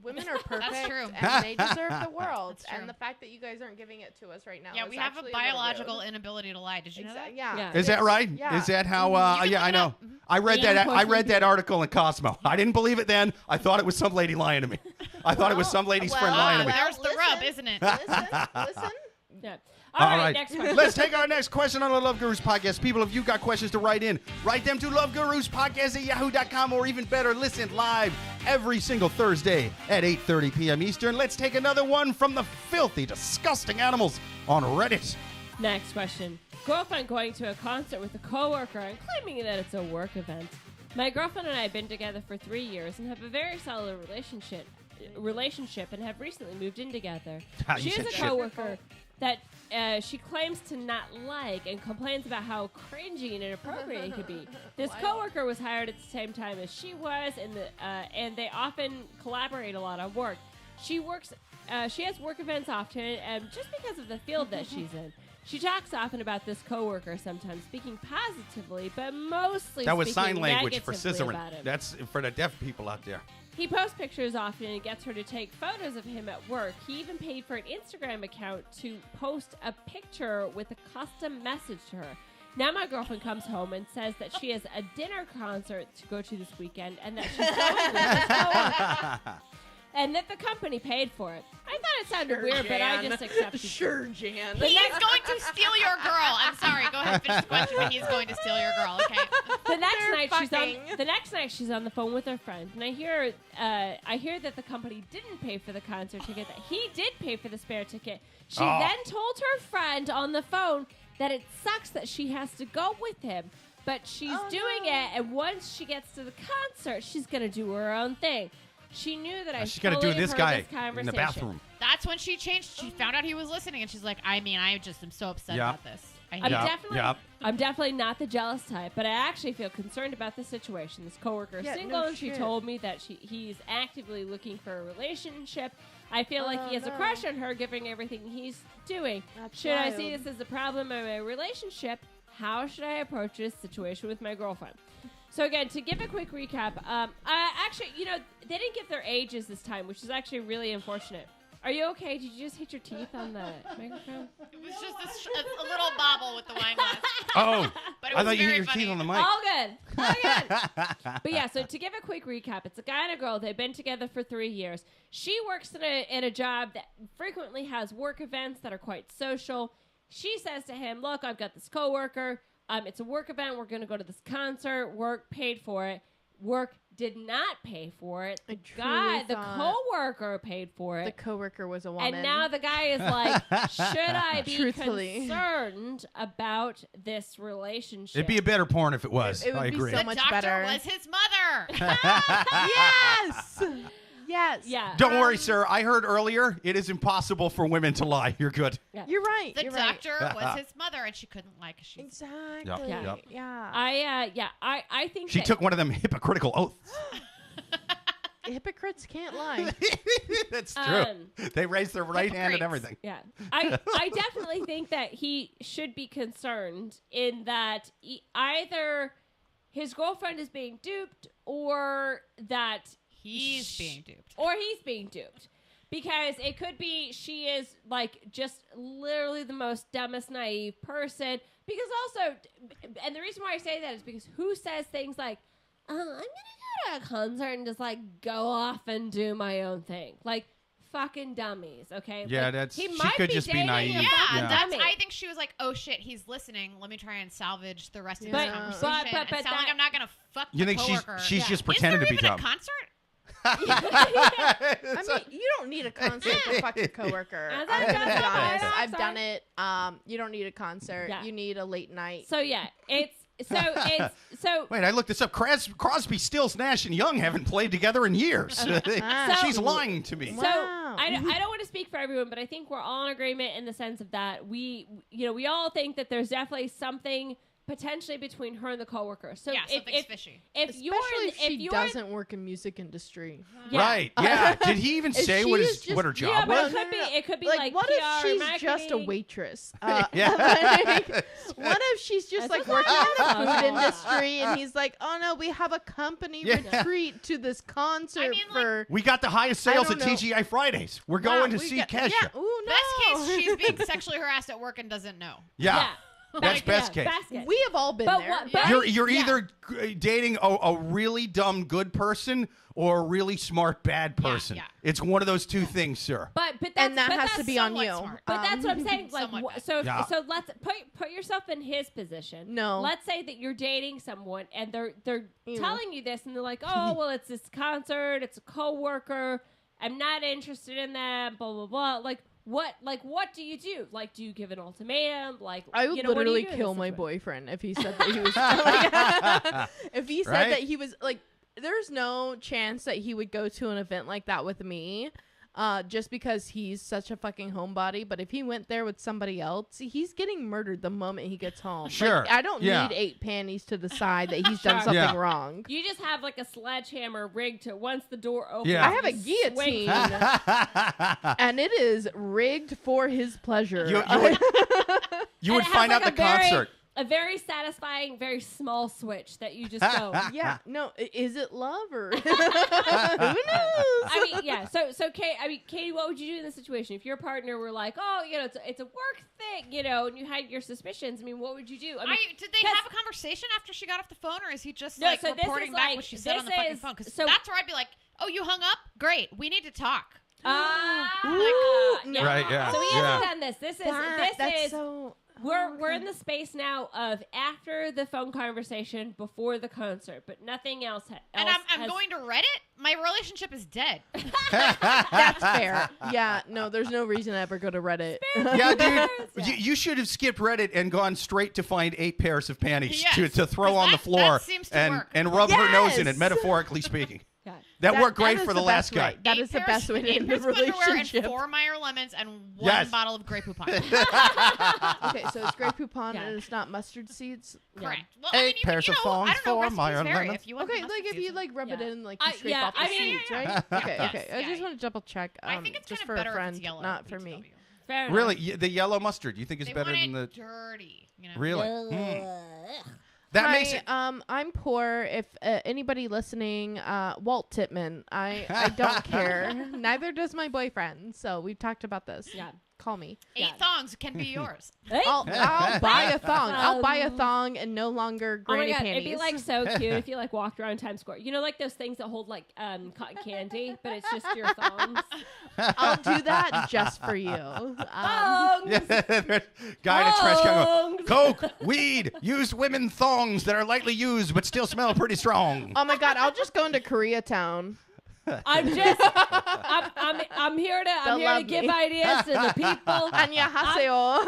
Women are perfect. true. And they deserve the world. That's true. And the fact that you guys aren't giving it to us right now Yeah, is we have a actually little biological rude. inability to lie. Did you know that? Yeah. Yeah. Is that right? Yeah. Is that how? You can Yeah, look I it know. up. I read Yeah, that. I read unfortunately. that article in Cosmo. I didn't believe it then. I thought it was some lady lying to me. I thought it was some lady's friend lying to me. There's the rub, isn't it? Listen. Yeah. All right, next question. Let's take our next question on the Love Gurus podcast. People, if you got questions to write in, write them to loveguruspodcast@yahoo.com, or even better, listen live every single Thursday at 8:30 p.m. Eastern. Let's take another one from the filthy, disgusting animals on Reddit. Next question. Girlfriend going to a concert with a coworker and claiming that it's a work event. My girlfriend and I have been together for 3 years and have a very solid relationship and have recently moved in together. Ah, you She said has a shit. coworker that she claims to not like and complains about how cringy and inappropriate it could be. This coworker was hired at the same time as she was, and they often collaborate a lot on work. She has work events often, just because of the field that she's in. She talks often about this coworker, sometimes speaking positively, but mostly That was speaking sign language for negatively scissoring. about him. That's for the deaf people out there. He posts pictures often and gets her to take photos of him at work. He even paid for an Instagram account to post a picture with a custom message to her. Now my girlfriend comes home and says that she has a dinner concert to go to this weekend and that she's going with this coworker. And that the company paid for it. I thought it sounded weird, but I just accepted it. Sure, Jan. He's going to steal your girl. I'm sorry. Go ahead, finish the question. But he's going to steal your girl. Okay. The next They're night she's on the phone with her friend, and I hear that the company didn't pay for the concert ticket. That he did pay for the spare ticket. She then told her friend on the phone that it sucks that she has to go with him, but she's doing it, and once she gets to the concert, she's gonna do her own thing. She knew that I She's got to fully do this heard guy this in the conversation. bathroom. That's when she changed. She found out he was listening, and she's like, I just am so upset Yeah. about this. I hate I'm it. definitely not the jealous type, but I actually feel concerned about the situation. This coworker is Yeah, single, no and she shit. told me that he's actively looking for a relationship. I feel like he has a no. crush on her, given everything he's doing. That's Should I see wild. this as a problem in my relationship? How should I approach this situation with my girlfriend? So again, to give a quick recap, actually, they didn't give their ages this time, which is actually really unfortunate. Are you okay? Did you just hit your teeth on the microphone? It was just a little bobble with the wine glass. Oh, But it I was thought you hit very your funny. teeth on the mic. All good. All good. But yeah, so to give a quick recap, it's a guy and a girl. They've been together for 3 years. She works in a job that frequently has work events that are quite social. She says to him, look, I've got this coworker. It's a work event. We're going to go to this concert. Work paid for it. Work did not pay for it. The coworker paid for The it. coworker was a woman. And now the guy is like, should I be Truthfully. concerned about this relationship? It'd be a better porn if it was. It would I be agree. so The much doctor better. was his mother. Yes. Yes. Yeah. Don't worry, sir. I heard earlier it is impossible for women to lie. You're good. You're right. The you're right. doctor was his mother, and she couldn't lie 'cause she's Exactly. Yep. Yeah. I think She that- took one of them hypocritical oaths. Hypocrites can't lie. That's true. They raised their right hand and hypocrites. everything. Yeah, I definitely think that he should be concerned in that either his girlfriend is being duped or that he's being duped. or he's being duped. Because it could be she is like just literally the most dumbest naive person. Because also, and the reason why I say that is because who says things like, I'm going to go to a concert and just like go off and do my own thing. Like fucking dummies, okay? Yeah, Like, she might could just be dating a naive. Yeah, fucking Yeah. that's. dummy. I think she was like, "Oh shit, he's listening. Let me try and salvage the rest of But- this but- conversation but and sound like that- I'm not gonna fuck You the think coworker." she's just Is pretending there to be even dumb? a concert? I mean, you don't need a concert to fuck your coworker. I've I'm done gonna be it. honest. I'm I've sorry. done it. You don't need a concert. Yeah. You need a late night. So yeah, it's Wait, I looked this up. Crosby, Stills, Nash, and Young haven't played together in years. She's lying to me. So I don't want to speak for everyone, but I think we're all in agreement in the sense of that we all think that there's definitely something potentially between her and the coworker. So something's fishy. Especially if she doesn't work in music industry. Right? Yeah. Did he even say what her job yeah, was? but it could be like what PR, if she's marketing. just a waitress? Yeah. What if she's just like working in the food industry and he's like, oh no, we have a company retreat to this concert for. We got the highest sales at I don't know. TGI Fridays. We're going to see Kesha. Yeah. Ooh, no. Best case, she's being sexually harassed at work and doesn't know. Yeah. That's best case. We have all been there. You're either dating a really dumb good person or a really smart bad person. Yeah. It's one of those two things, sir. But that has to be on you. Smart. But that's what I'm saying. Like, so let's put yourself in his position. No. Let's say that you're dating someone and they're telling you this and they're like, oh, well, it's this concert, it's a coworker, I'm not interested in that, blah blah blah. Like, what do you do? Like, do you give an ultimatum? Like, I would literally kill my boyfriend if he said that he was like, if he said that he was like, there's no chance that he would go to an event like that with me. Just because he's such a fucking homebody. But if he went there with somebody else, he's getting murdered the moment he gets home. Sure. Like, I don't need 8 panties to the side that he's done something wrong. You just have like a sledgehammer rigged to once the door opens. Yeah. I have a guillotine. And it is rigged for his pleasure. You would find out the concert. A very satisfying, very small switch that you just go. Yeah. No, is it love or who knows? I mean, yeah. So Katie, what would you do in this situation if your partner were like, oh, it's a work thing, and you had your suspicions? I mean, what would you do? I mean, did they have a conversation after she got off the phone, or is he just reporting back what she said on the fucking phone? Because that's where I'd be like, oh, you hung up? Great, we need to talk. Yeah. Right. Yeah. So he hasn't done this. This That's is. so. We're in the space now of after the phone conversation, before the concert, but nothing else. And I'm going to Reddit. My relationship is dead. That's fair. Yeah, no, there's no reason to ever go to Reddit. Yeah, dude, you should have skipped Reddit and gone straight to find 8 pairs of panties to throw on the floor and rub her nose in it, metaphorically speaking. That worked great for the last guy. That is the best way to end the relationship. And 4 Meyer lemons and 1 bottle of Grey Poupon. Okay, so it's Grey Poupon and it's not mustard seeds. Correct. Well, 8 pairs of thongs, 4 Meyer lemons. Okay, like if you rub it in, like you scrape off the seeds, right? Okay. I just want to double check. I think it's just kind for of better a friend, if it's yellow. not for me. Fair really, the yellow mustard you think is they better want than the dirty? Really? That makes it. I'm poor. If anybody listening, Walt Titman, I don't care. Neither does my boyfriend. So we've talked about this. Yeah. Call me. 8 thongs can be yours. I'll buy a thong. I'll buy a thong and no longer granny panties. It'd be like so cute if you like walked around Times Square. Like those things that hold like cotton candy, but it's just your thongs. I'll do that just for you. Guy in a trash can go, Coke, weed, used women thongs that are lightly used but still smell pretty strong. Oh my God! I'll just go into Koreatown. I'm here to give ideas to the people. 안녕하세요.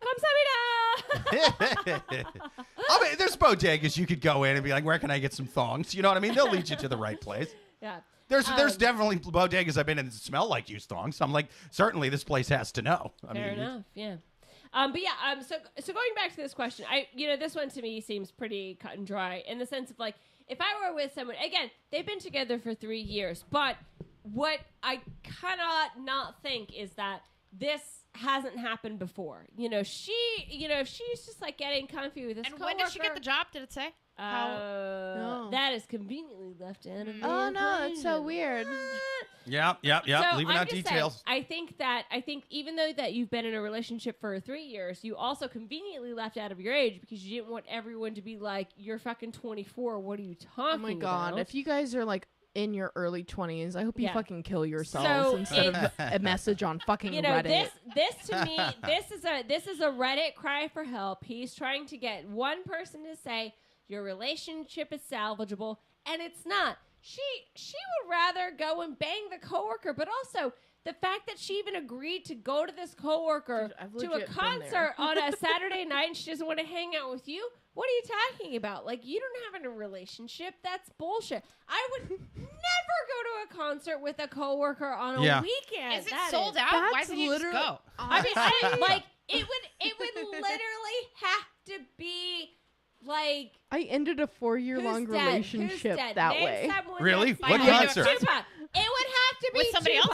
감사합니다. I mean, there's bodegas you could go in and be like, where can I get some thongs? You know what I mean? They'll lead you to the right place. Yeah. There's definitely bodegas I've been in that smell like used thongs. I'm like, certainly this place has to know. Fair enough. Yeah. So going back to this question, this one to me seems pretty cut and dry in the sense of like, if I were with someone, again, they've been together for 3 years, but what I cannot not think is that this hasn't happened before. If she's just like getting comfy with this coworker. When did she get the job? Did it say? No. That is conveniently left out of the Oh no, that's so weird. Yeah. So Leaving out details. Saying, I think even though that you've been in a relationship for 3 years, you also conveniently left out of your age because you didn't want everyone to be like, you're fucking 24. What are you talking about? Oh my God. About? If you guys are like in your early 20s, I hope you fucking kill yourselves instead of a message on fucking Reddit. This to me, this is a Reddit cry for help. He's trying to get one person to say your relationship is salvageable, and it's not. she would rather go and bang the coworker, but also the fact that she even agreed to go to this coworker Dude, I've to a legit been concert there. on a Saturday night and she doesn't want to hang out with you. What are you talking about? Like, you don't have a relationship. That's bullshit. I would never go to a concert with a coworker on a Yeah. weekend. Is it That sold is- out? Why That's doesn't you just literally- go? I mean, like, it would literally have to be like, I ended a 4-year-long who's dead? relationship Who's dead? that Name way. someone Really? that's What dead. concert? Tupac. It would have to be With somebody else?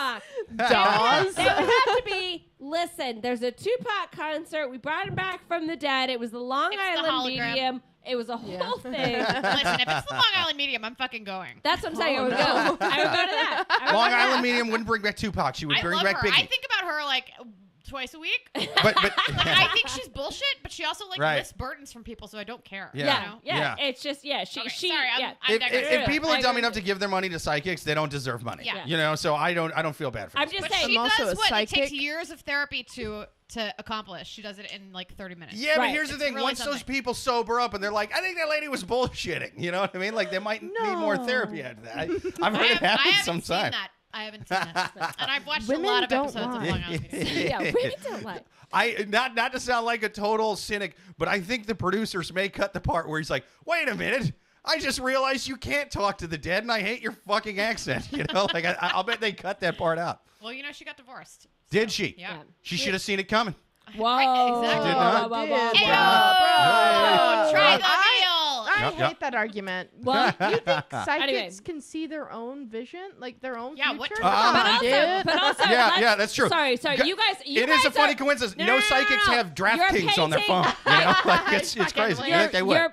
Tupac. Dawes. They would have to be, listen, there's a Tupac concert. We brought him back from the dead. It was the Long It's the Island hologram. Medium. It was a Yeah. whole thing. Listen, if it's the Long Island Medium, I'm fucking going. That's what I'm saying. Oh, I would no. go. I would go to that. I would Long go to Island that. Medium wouldn't bring back Tupac. She would I bring love back her. Biggie. I think about her like twice a week. but Like, I think she's bullshit, but she also like Right. lifts burdens from people, so I don't care. Yeah. Yeah, You know? yeah, Yeah. It's just, yeah, she, Okay, she, sorry, I'm- yeah. I'm if digressing. people are I dumb agree enough with to give their money to psychics, they don't deserve money. Yeah. You know, so I don't feel bad for I'm this. just But saying. she I'm also does a what it takes psychic. years of therapy to accomplish. She does it in like 30 minutes. Yeah, but Right. here's the It's thing. really Once those something. people sober up and they're like, I think that lady was bullshitting. You know what I mean? Like, they might need more No. therapy after that. I've I heard it haven't happen seen sometimes. that. I haven't seen that. And I've watched Women a lot of don't episodes lie. of Long Island Medium. Yeah, women don't like. I not to sound like a total cynic, but I think the producers may cut the part where he's like, wait a minute. I just realized you can't talk to the dead, and I hate your fucking accent. You know, like I'll bet they cut that part out. Well, you know, she got divorced. Did she? Yeah. She should have seen it coming. Whoa. Exactly. Did not. Whoa, whoa, Did. whoa, Hey, whoa. try the I- heel. I Yep, yep. hate that argument. Well, You think psychics Anyway. can see their own vision, like their own Yeah, future? what- Come But on, also, dude. but also, Yeah, let's- yeah, that's true. Sorry, Gu- you guys. It is a guys funny are- coincidence. No, No no, psychics no. have You're DraftKings on their painting- phone. You know, like it's Fucking crazy. weird. You think they would?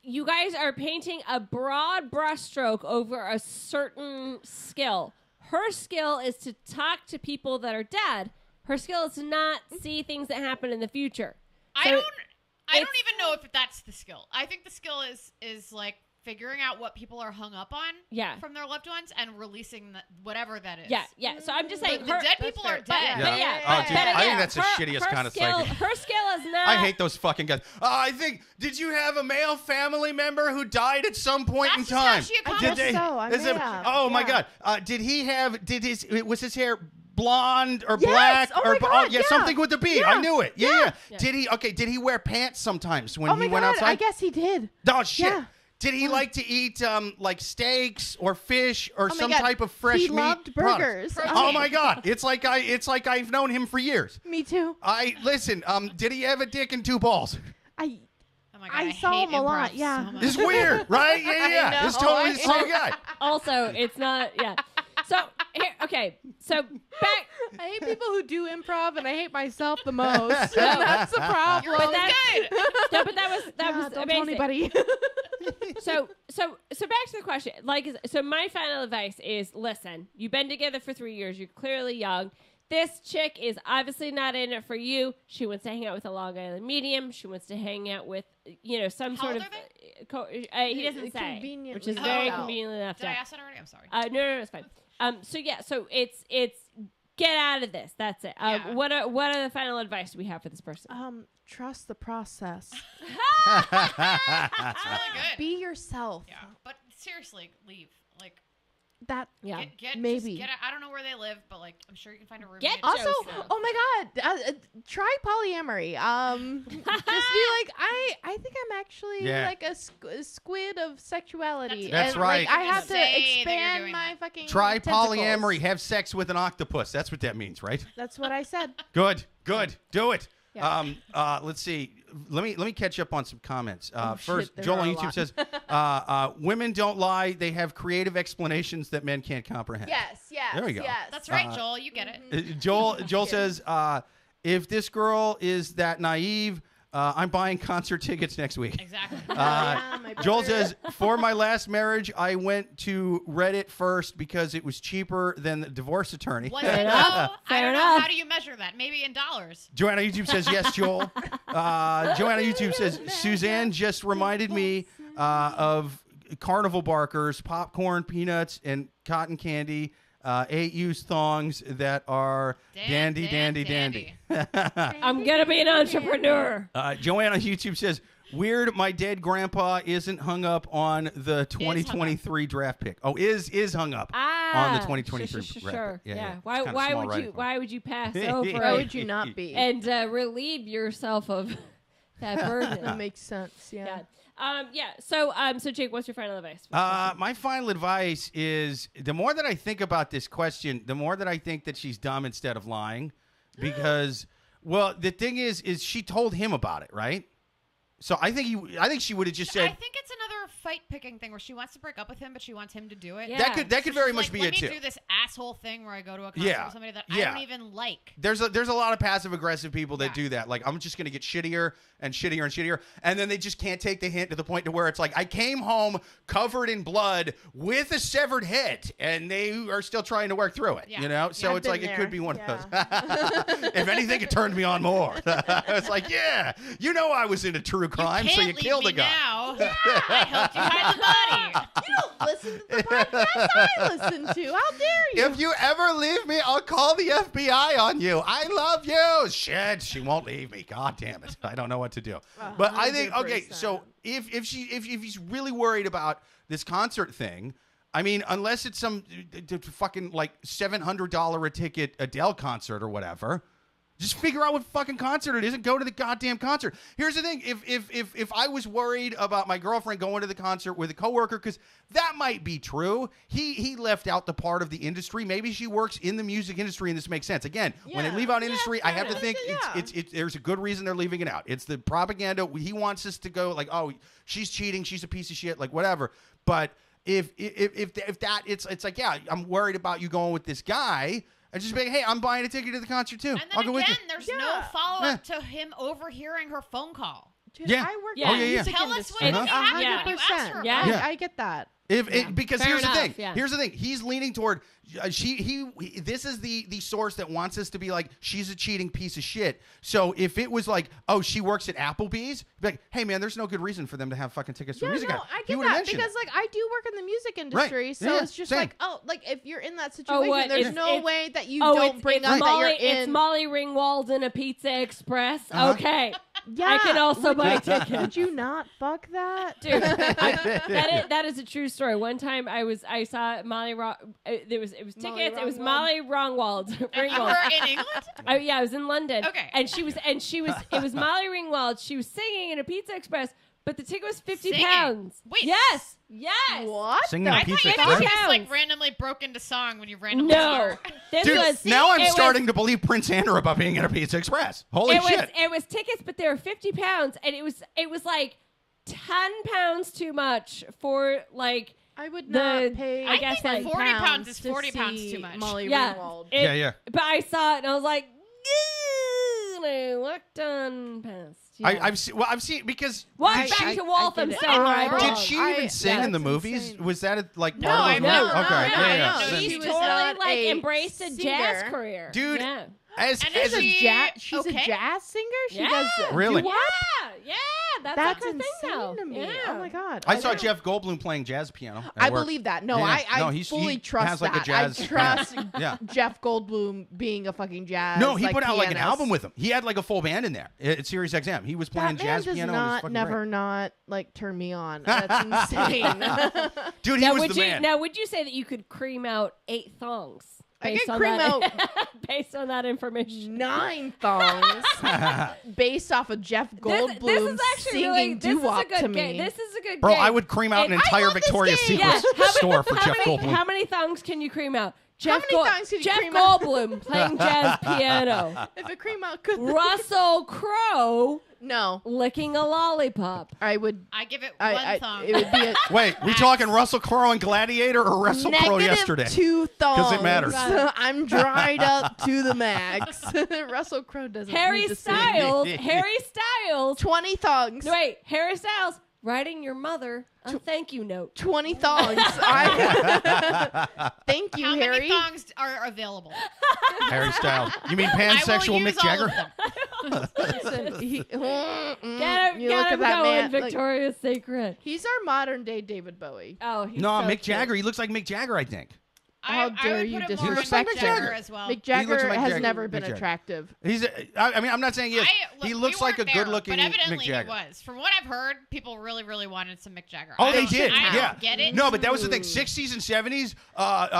You guys are painting a broad brushstroke over a certain skill. Her skill is to talk to people that are dead. Her skill is to not see things that happen in the future. I So don't it's- even know if that's the skill. I think the skill is like figuring out what people are hung up on Yeah. from their loved ones and releasing whatever that is. Yeah, yeah. So I'm just saying, The dead people fair. are But- dead. But Yeah. yeah, Oh, but dude, I think again, that's the shittiest kind of skill, psychic. Her skill is not. I hate those fucking guys. I think. Did you have a male family member who died at some point That's in just how time? she I accomplished guess so. I is may it- have. oh my Yeah. god. Did he have? Was his hair blonde or Yes! black Oh my or God, yeah, yeah. something with the B? Yeah. I knew it. Yeah. Yeah. Did he? Okay. Did he wear pants sometimes when Oh he my went god, outside? I guess he did. Oh shit. Yeah. Did he like to eat like steaks or fish or Oh my some God. type of fresh He meat? loved products? burgers. Oh my god! It's like I've known him for years. Me too. Listen. Did he have a dick and two balls? I Oh my God, I saw hate him a lot, improv yeah. so much. It's weird, right? Yeah. know, It's totally the I same guy. Also, it's not. Yeah. So here, okay. So back. I hate people who do improv, and I hate myself the most. And that's the problem. But that, Good. no, but that was Yeah, don't tell amazing. anybody. So back to the question. Like, so my final advice is: listen, you've been together for 3 years. You're clearly young. This chick is obviously not in it for you. She wants to hang out with a Long Island medium. She wants to hang out with, some How sort old of. are He doesn't say, Conveniently which is left very out. conveniently left Did I out. ask that already? I'm sorry. No, it's fine. So yeah, so it's get out of this. That's it. Yeah. What are the final advice do we have for this person? Trust the process. It's really good. Be yourself. Yeah, but seriously, leave. Like, That Yeah. get Maybe. Just get out. I don't know where they live, but like, I'm sure you can find a room. Get also, Joseph. oh my god, try polyamory. Just be like, I think I'm actually Yeah. like a squid of sexuality. That's and, right. Like, I have to Say that you're expand doing my that. fucking Try tentacles. polyamory. Have sex with an octopus. That's what that means, right? That's what I said. Good. Do it. Yeah. Let's see. Let me catch up on some comments. Oh, First, shit, there Joel are on a YouTube lot. says, "Women don't lie; they have creative explanations that men can't comprehend." Yes. There we go. Yes. That's right, Joel. You get it. Joel says, "If this girl is that naive, I'm buying concert tickets next week." Exactly. Yeah, my Joel brother. says, "For my last marriage, I went to Reddit first because it was cheaper than the divorce attorney." Was Fair it enough. though? I Fair don't know. enough. How do you measure that? Maybe in dollars. Joanna YouTube says, yes, Joel. Joanna YouTube says, Suzanne just reminded me of carnival barkers, popcorn, peanuts, and cotton candy, 8 used thongs that are dandy. I'm gonna be an entrepreneur. Joanna YouTube says, Weird, my dead grandpa isn't hung up on the 2023 draft pick. Oh, is hung up on the 2023 draft pick. Sure. Yeah. It's Why kinda small would writing you for me. why would you pass over Why it would you not be? and relieve yourself of that burden? That makes sense. Yeah. So Jake, what's your final advice? My final advice is the more that I think about this question, the more that I think that she's dumb instead of lying. Because, well, the thing is she told him about it, right? So I think she would have just said. I think it's another fight picking thing where she wants to break up with him, but she wants him to do it. Yeah. That could very much like, be let it me too. do this asshole thing where I go to a concert with somebody that I don't even like. There's a lot of passive aggressive people that do that. Like, I'm just gonna get shittier and shittier and shittier, and then they just can't take the hint to the point to where it's like I came home covered in blood with a severed head, and they are still trying to work through it. Yeah. You know, so I've it's like been it could there. be one of those. If anything, it turned me on more. It's like, yeah, you know, I was in a true crime, so you Can't leave killed me a guy. Now. I helped you hide the body. You don't listen to the podcast I listen to. How dare you? If you ever leave me, I'll call the FBI on you. I love you. Shit, she won't leave me. God damn it. I don't know what to do. But I think, okay, 100%. so if he's really worried about this concert thing, I mean, unless it's some fucking like $700 a ticket Adele concert or whatever, just figure out what fucking concert it is and go to the goddamn concert. Here's the thing: if I was worried about my girlfriend going to the concert with a coworker, because that might be true. He left out the part of the industry. Maybe she works in the music industry, and this makes sense. Again, when they Yeah. leave out industry, I have to yeah. think Yeah. it's there's a good reason they're leaving it out. It's the propaganda. He wants us to go like, oh, she's cheating, she's a piece of shit, like whatever. But if that it's like, yeah, I'm worried about you going with this guy. And just be like, hey, I'm buying a ticket to the concert too. And I'll then go with you. again, there's Yeah. no follow-up to him overhearing her phone call. Dude, Yeah. I work Yeah. in the Oh, yeah, music Tell us industry. what Uh-huh. happened when you asked her 100%. about Yeah. it. Yeah. I get that. Because Fair here's enough, the thing. yeah. Here's the thing. He's leaning toward this is the source that wants us to be like, she's a cheating piece of shit. So if it was like, oh, she works at Applebee's, be like, hey man, there's no good reason for them to have fucking tickets to a Yeah, music no, concert. I He get would've that mentioned because it. like I do work in the music industry, so Yeah, it's just same. like, oh, like if you're in that situation, what? there's It's- no it's- way that you Oh, don't bring it's up Molly, that you're in. It's Molly Ringwald in a Pizza Express. Uh-huh. Okay, Yeah, I can also would buy you- tickets. Would you not fuck that? Dude, that is a true story. One time I saw Molly. It was tickets. Molly It was Ringwald. Molly Ringwald. And you Ringwald. were in England? Yeah, I was in London. Okay. And she was. It was Molly Ringwald. She was singing in a Pizza Express, but the ticket was £50. Singing? Wait. Yes. What? Singing the on I thought Pizza you Express? just like Pounds. randomly broke into song when you randomly No. were. This Dude, was. now I'm it was- starting to believe Prince Andrew about being at a Pizza Express. Holy shit. It was tickets, but they were £50, and it was like £10 too much for like. I would The- not pay. I guess, think like, 40 pounds is to 40 pounds see too much. Molly Yeah. Ringwald. It- Yeah. But I saw it and I was like, and I walked on past. Yeah. I've seen because Well, did back she, to Waltham get it. saying I what I know. did she even sing in the that's movies? insane. Was that like No, part of the no, movie? Okay, no, yeah. no, So- She's She was totally not like a embraced a jazz singer. career. Dude, Yeah. as And as is a she- She's okay. a jazz singer. She Yeah. does Really? doo-wop? Yeah, that's That's like her thing insane now. to me. Yeah. Oh my god! I saw know. Jeff Goldblum playing jazz piano. at I work. believe that. No, Yeah. I No, he fully trust has like that. a jazz. I trust Yeah. Jeff Goldblum being a fucking jazz. No, he like, put out like an pianist. album with him. He had like a full band in there at Sirius XM. He was playing That man jazz does piano. and it was not fucking never great. not like turn me on. That's insane. Dude, he Now, was would the you man. now would you say that you could cream out 8 thongs? I based could on cream that, based on that information. 9 thongs based off of Jeff Goldblum this is actually singing really, this is a doo-wop good to game. me. This is a good Bro, game. I would cream out an And I entire love this Victoria's game. Secret store for Jeff many, Goldblum. How many thongs can you cream out? How many thongs can you Jeff cream out? Goldblum playing jazz piano. If a cream out could Russell Crowe no, licking a lollipop. I would. I give it one thong. It would be a Wait, we talking Russell Crowe and Gladiator or Russell Crowe yesterday? -2 thongs. it matters. I'm dried up to the max. Russell Crowe doesn't Harry need to sing. Styles. Harry Styles. 20 thongs. No, wait, Harry Styles writing your mother a thank you note. 20 thongs. Thank you, How Harry. many thongs are available? Harry Styles. You mean I will pansexual use Mick all Jagger? of them. Listen, Get him, you look get at him that going, man. Like, Victoria's Secret. he's our modern day David Bowie. Oh, he's No, so Mick cute. Jagger. He looks like Mick Jagger, I think. How I dare would you put him more disrespect in Mick him. Jagger as well. Mick He looks Jagger like has Jagger. never been Mick Jagger. attractive. I mean, I'm not saying he is. He looks like a good-looking but evidently Mick Jagger. He was. From what I've heard, people really, really wanted some Mick Jagger. Oh, I they don't- did. I Yeah. don't get it. No, but that was the thing. Ooh. 60s and 70s,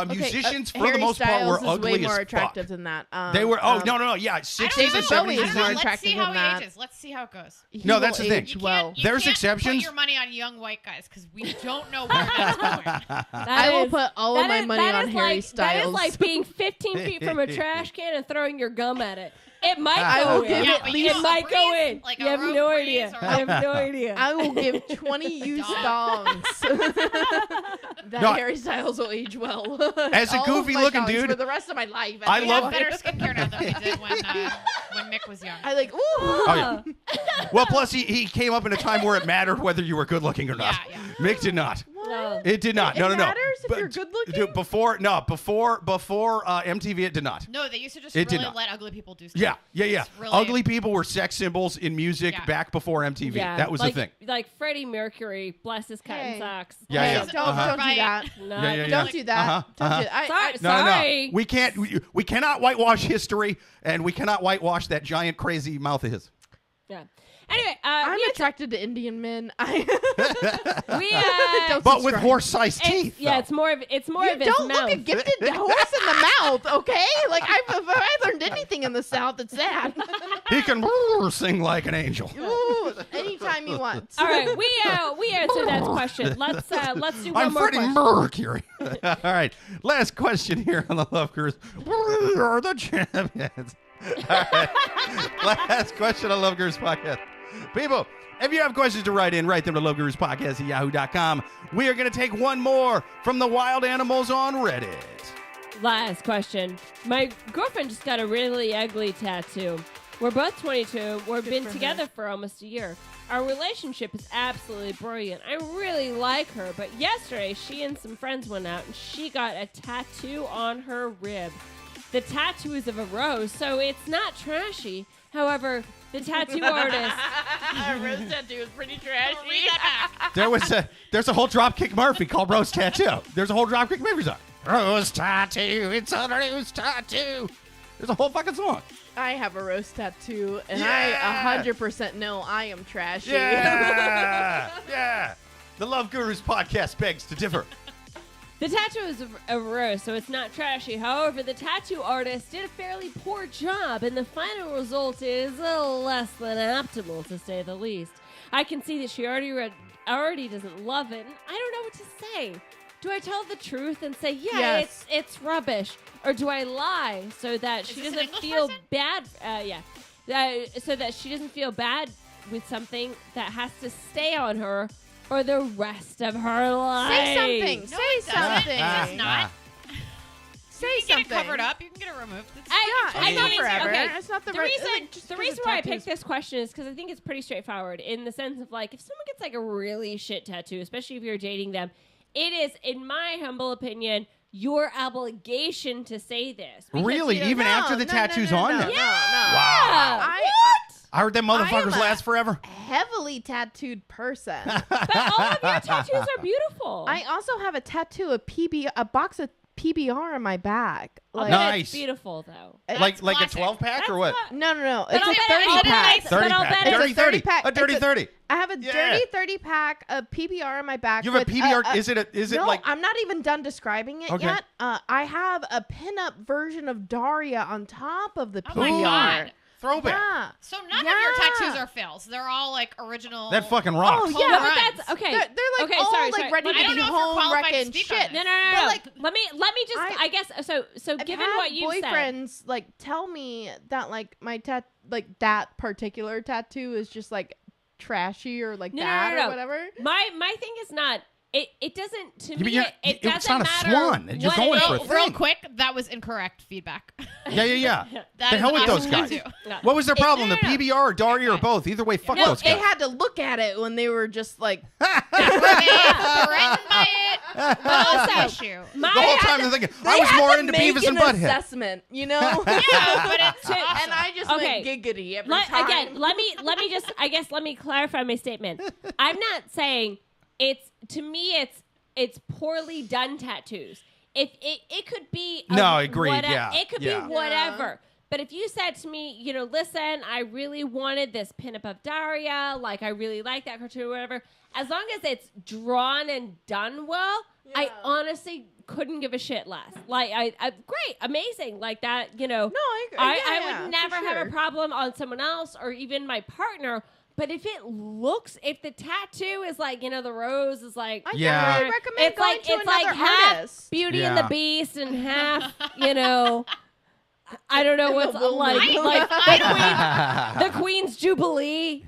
musicians for Harry the most part Styles were is ugly way as more fuck. attractive than that. They were. No. Yeah, 60s David and Bowie 70s. is more Let's attractive see how than he that. ages. Let's see how it goes. He No, will that's the thing. age You well. can't, you There's can't exceptions. Put your money on young white guys because we don't know where that's going. I will put all of my money on Harry That Styles. is like being 15 feet from a trash can and throwing your gum at it. It might I go will in. give Yeah, it but you It know, might a go breeze, in. like You a have road no breeze idea. or You have no idea. I will give 20 used thongs that No, Harry Styles will age well. As a All of goofy my looking thongs dude, for the rest of my life. I We love- have better skincare now than we did when Mick was young. I like. Ooh. Oh, yeah. Well, plus he came up in a time where it mattered whether you were good looking or not. Yeah, Mick did not. No. It did not. It No. matters if But- you're good looking? dude, before MTV, it did not. No, they used to just It did really not. let ugly people do stuff. Yeah. It's really- Ugly people were sex symbols in music Yeah. back before MTV. Yeah, That was like, the thing. Like Freddie Mercury, bless his cotton Hey. socks. Yeah, Hey, yeah. Don't Uh-huh. do that. No, Yeah. Don't do that. Uh-huh, Don't uh-huh. do that. Sorry, No. sorry. We can't. We cannot whitewash history, and we cannot whitewash that giant crazy mouth of his. Yeah. Anyway, I'm we had attracted to Indian men. we Don't But with subscribe. horse-sized it's- teeth. yeah, though. it's more of his Don't mouth. look a gifted horse in the mouth, okay? Like if I learned anything in the South, it's that. He can sing like an angel. Ooh, anytime you want. All right, we answered that question. Let's do one I'm more Freddie question. Mercury. All right, last question here on the Love Gurus. We are the champions. All right, last question on Love Gurus podcast. People, if you have questions to write in, write them to loveguruspodcast@yahoo.com. We are going to take one more from the wild animals on Reddit. Last question. My girlfriend just got a really ugly tattoo. We're both 22. We've been together for almost a year. Our relationship is absolutely brilliant. I really like her, but yesterday she and some friends went out and she got a tattoo on her rib. The tattoo is of a rose, so it's not trashy. However, the tattoo artist... A rose tattoo is pretty trashy. Read that back. There's a whole Dropkick Murphy called Rose Tattoo. There's a whole Dropkick Murphy song. Rose Tattoo, it's a rose tattoo. There's a whole fucking song. I have a rose tattoo, and Yeah. I 100% know I am trashy. Yeah, yeah. The Love Gurus podcast begs to differ. The tattoo is a rose, so it's not trashy. However, the tattoo artist did a fairly poor job, and the final result is less than optimal, to say the least. I can see that she already doesn't love it, and I don't know what to say. Do I tell the truth and say, yeah, Yes. it's rubbish, or do I lie so that she this an doesn't English feel person? bad? So that she doesn't feel bad with something that has to stay on her for the rest of her life. Say something. No, Say it doesn't. something. It does not. Say You can get it something. covered up. You can get it removed. It's I know know it's- forever. okay, It's not the the right- reason just the 'cause reason a why I tattoo's- picked this question is because I think it's pretty straightforward in the sense of like if someone gets like a really shit tattoo, especially if you're dating them, it is, in my humble opinion, your obligation to say this. Because, Really? you know, Even after the tattoo's on no, there? no, Wow. I heard them motherfuckers I am a- last forever. Heavily tattooed person. But all of your tattoos are beautiful. I also have a tattoo of a box of PBR on my back. I'll Like, bet Nice. it's beautiful though. Like a classic. 12-pack or what? no, But it's I'll a bet 30 I'll bet pack. it's- but I'll 30 pack. bet it's Dirty a 30 30. pack. A dirty It's a- 30. I have a Yeah. dirty 30 pack of PBR on my back. You have a with PBR? Is it no, like? I'm not even done describing it Okay. yet. I have a pinup version of Daria on top of the Oh my PBR. God. Throwback. Yeah. So none of Yeah. your tattoos are fails. They're all like original. That fucking rocks. Oh, No, yeah. but that's okay. They're like okay, all sorry, like sorry. ready Let to me- I don't be know if you're home qualified to wrecking speak on shit. this. No. But, like, let me just. I guess so. I've Given had what you said, boyfriends like tell me that like my that particular tattoo is just like trashy or like No, that no. or whatever. my thing is not. It doesn't to Yeah, but me. you're- It it's doesn't not a matter. swan. You're what going it for is. a Real thing. quick, that was incorrect feedback. Yeah. That The is hell with an those awesome guys. tattoo. No. What was their problem? no, The no. PBR or Daria or both? Either way, fuck No, those they guys. had to look at it when they were just like They threatened by it. Also, issue. my The whole time they're thinking, they I was had more to into make Beavis and an Butthead. assessment, you know. Yeah, but it's To- awesome. And I just Okay. went giggity every let, time. again, let me just. I guess let me clarify my statement. I'm not saying it's to me. It's poorly done tattoos. if it could be No, agreed, yeah, it could yeah. be whatever. But if you said to me, listen, I really wanted this pinup of Daria, like I really like that cartoon or whatever, as long as it's drawn and done well, I honestly couldn't give a shit less. Like I great, amazing, like that, No, I would never have a problem on someone else or even my partner. But if the tattoo is like, the rose is like, I Yeah. definitely recommend it's going like to it's like another half artist. Beauty Yeah. and the Beast and half, I don't know what's the wilderness. like the Queen's Jubilee,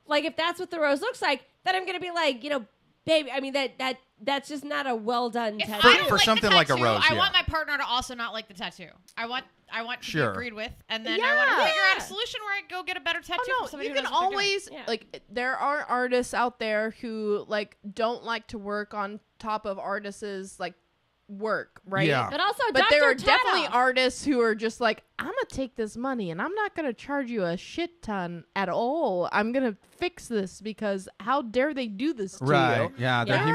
like if that's what the rose looks like, then I'm gonna be like, baby, I mean that's just not a well done If tattoo. I don't For like something the like a tattoo, rose, I yeah. want my partner to also not like the tattoo. I want to Sure. be agreed with, and then I want to Yeah. figure out a solution where I go get a better tattoo. Oh from no, somebody you who can knows what they're doing. always Yeah. like. There are artists out there who like don't like to work on top of artists' like work, right? Yeah. but also, But Dr. there are Tatoff. definitely artists who are just like, I'm gonna take this money and I'm not gonna charge you a shit ton at all. I'm gonna fix this because how dare they do this to Right. you? Yeah, they're Yeah. There are very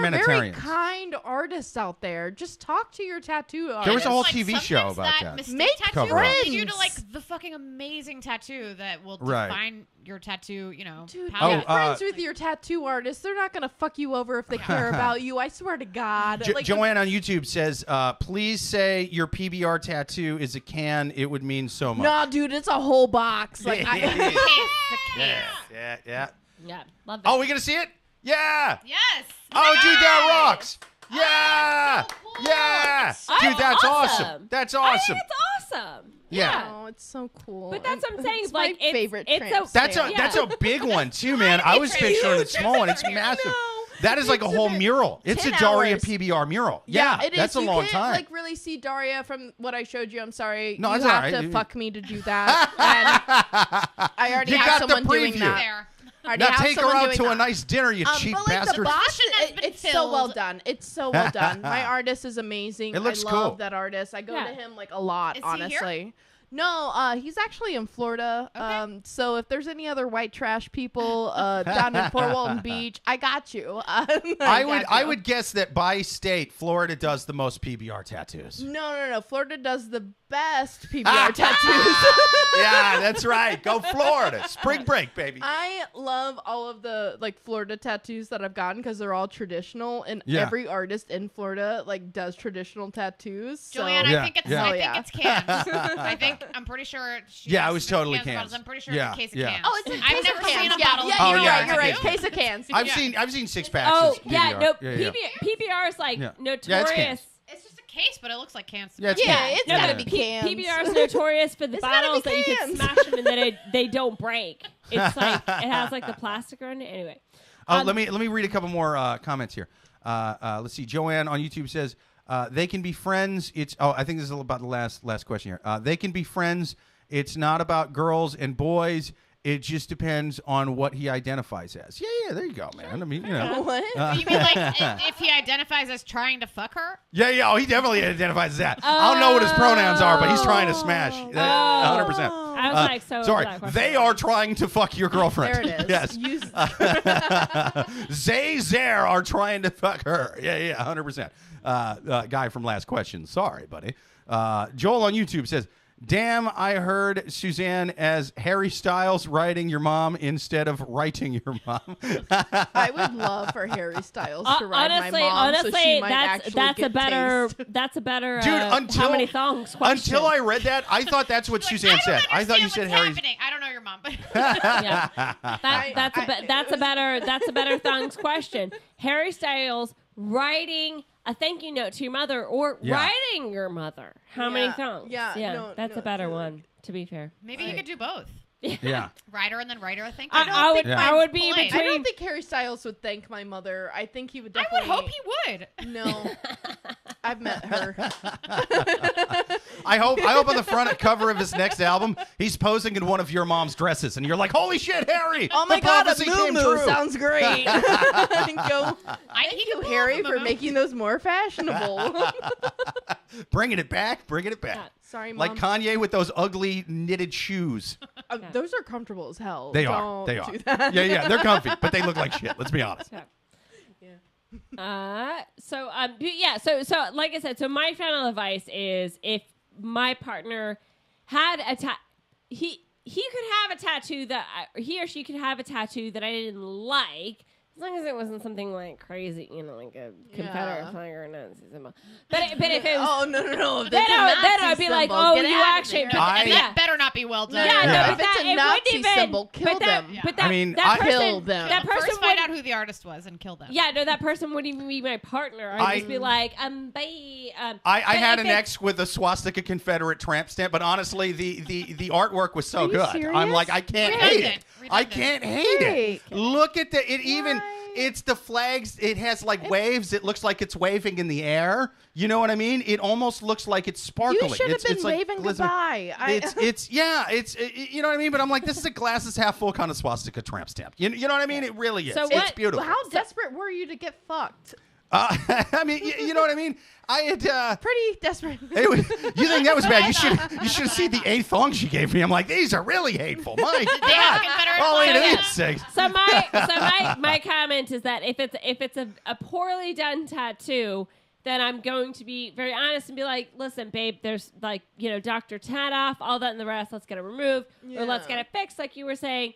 humanitarians. kind artists out there. Just talk to your tattoo artist. There was a whole Like, TV show sometimes about that. Mistake Make tattoo Cover will up. lead you to friends. like the fucking amazing tattoo that will Right. define your tattoo. Dude, palette. get friends with your tattoo artist. They're not gonna fuck you over if they care about you. I swear to God. Joanne on YouTube says, please say your PBR tattoo is a can. It would mean so much. Nah, dude, it's a whole box. Like, Case, the case. Yeah. Yeah, love that. Oh, we gonna see it? Yeah. Yes. Oh, dude, that Nice. rocks. Yeah. so cool. Yeah. Oh, Dude, that's awesome. awesome. That's I awesome. think it's awesome. Yeah. oh, it's so cool. But that's what I'm saying. It's Like, my favorite. it's tramp a- That's a stamp. that's a big one too, man. I was picturing the small one. It's massive. That is like a It's whole about mural. It's a 10 Daria hours. PBR mural. Yeah, it is. that's a You long can't, time. like really see Daria from what I showed you. I'm sorry. No, you it's have all right. to fuck me to do that. And I already You have got the someone doing preview. that. There. I already Now have take her someone out doing to a that. nice dinner, you cheap but like bastard. the box, Position has been it's so well filled. done. It's so well done. My artist is amazing. It looks I love cool. that artist. I go Yeah. to him like a lot, Is he here? honestly. No, he's actually in Florida. Okay. So if there's any other white trash people down in Fort Walton Beach, I got you. I would guess that by state, Florida does the most PBR tattoos. No. Florida does the best PBR tattoos. Yeah, that's right. Go Florida. Spring break, baby. I love all of the like Florida tattoos that I've gotten because they're all traditional, and Yeah. every artist in Florida like does traditional tattoos. So Joanne, Yeah, I think it's yeah. I Oh, think yeah. it's cans. I'm pretty sure. Yeah, it was totally cans. cans. I'm pretty sure Yeah, it's a case of yeah. cans. Oh, it's a I've case never of cans. seen a yeah, bottle. Yeah, Oh, you're yeah, right. You're I right. do. Case of cans. I've seen six packs. Oh of yeah, PBR. no. Yeah. PBR is like Yeah. Yeah, it's notorious. cans. It's just a case, but it looks like cans. Yeah, it's Yeah, cans. it's No, gotta but be cans. PBR is notorious for the It's gotta bottles be that you can cans. smash them and then they don't break. It's like it has like the plastic on it. Anyway, Let me read a couple more comments here. Let's see. Joanne on YouTube says they can be friends. I think this is about the last question here. They can be friends. It's not about girls and boys. It just depends on what he identifies as. Yeah, there you go, man. I mean, you know. What? You mean like if he identifies as trying to fuck her? Yeah. Oh, he definitely identifies as that. I don't know what his pronouns are, but he's trying to smash. 100%. I was like, so Sorry, that question. they are trying to fuck your girlfriend. There it is. Yes. Use- Zay Zare are trying to fuck her. Yeah, 100%. Guy from last question. Sorry, buddy. Joel on YouTube says, damn, I heard Suzanne as Harry Styles writing your mom instead of writing your mom. I would love for Harry Styles to ride honestly, my mom, so she might that's actually a get better taste. that's a better Dude, how many thongs question. until I read that, I thought that's what Like, Suzanne said. I thought you said what's Harry's. happening. I don't know your mom, but yeah. That's a better thongs question. Harry Styles writing a thank you note to your mother or Yeah. writing your mother. How many Yeah, thongs? yeah, no, that's no, a better like- one. To be fair, maybe you could do both. Yeah. Writer and then writer. I think. I would Yeah. I would be Polite. between. I don't think Harry Styles would thank my mother. I think he would I definitely. would hope he would. No, I've met her. I hope on the front cover of his next album, he's posing in one of your mom's dresses, and you're like, "Holy shit, Harry! Oh my the god, a prophecy came moo true." sounds great. Go, He thank you, could pull Harry, off a for moo. making those more fashionable. Bringing it back. Yeah. Sorry, Mom. Like Kanye with those ugly knitted shoes. Those are comfortable as hell. They are. Don't They are. do that. Yeah, they're comfy, but they look like shit. Let's be honest. Yeah. So like I said, so my final advice is if my partner had he could have a tattoo that he or she could have a tattoo that I didn't like, as long as it wasn't something like crazy, like a Confederate flag or a Nazi symbol. But if it was, no. then I'd be like, oh, you actually, that better not be well done. If it's a Nazi symbol, kill them. But that kill them. That person First find out who the artist was and kill them. Yeah, no, that person wouldn't even be my partner. I'd just be like, bye. I had an ex with a swastika Confederate tramp stamp, but honestly, the artwork was so good. serious? I'm like, I can't hate it. I can't hate it. Look at it's the flags. It has like waves. It looks like it's waving in the air. You know what I mean? It almost looks like it's sparkling. You should have been waving goodbye. It's you know what I mean? But I'm like, this is a glasses half full kind of swastika tramp stamp. You know what I mean? It really is. So it's beautiful. How desperate were you to get fucked? I mean, you know what I mean? I had pretty desperate. you think that was bad? You should have seen the 8 thongs she gave me. I'm like, these are really hateful. My God! All 8 of these things. So my comment is that if it's a poorly done tattoo, then I'm going to be very honest and be like, listen, babe, there's like Dr. Tat off, all that and the rest. Let's get it removed or let's get it fixed, like you were saying.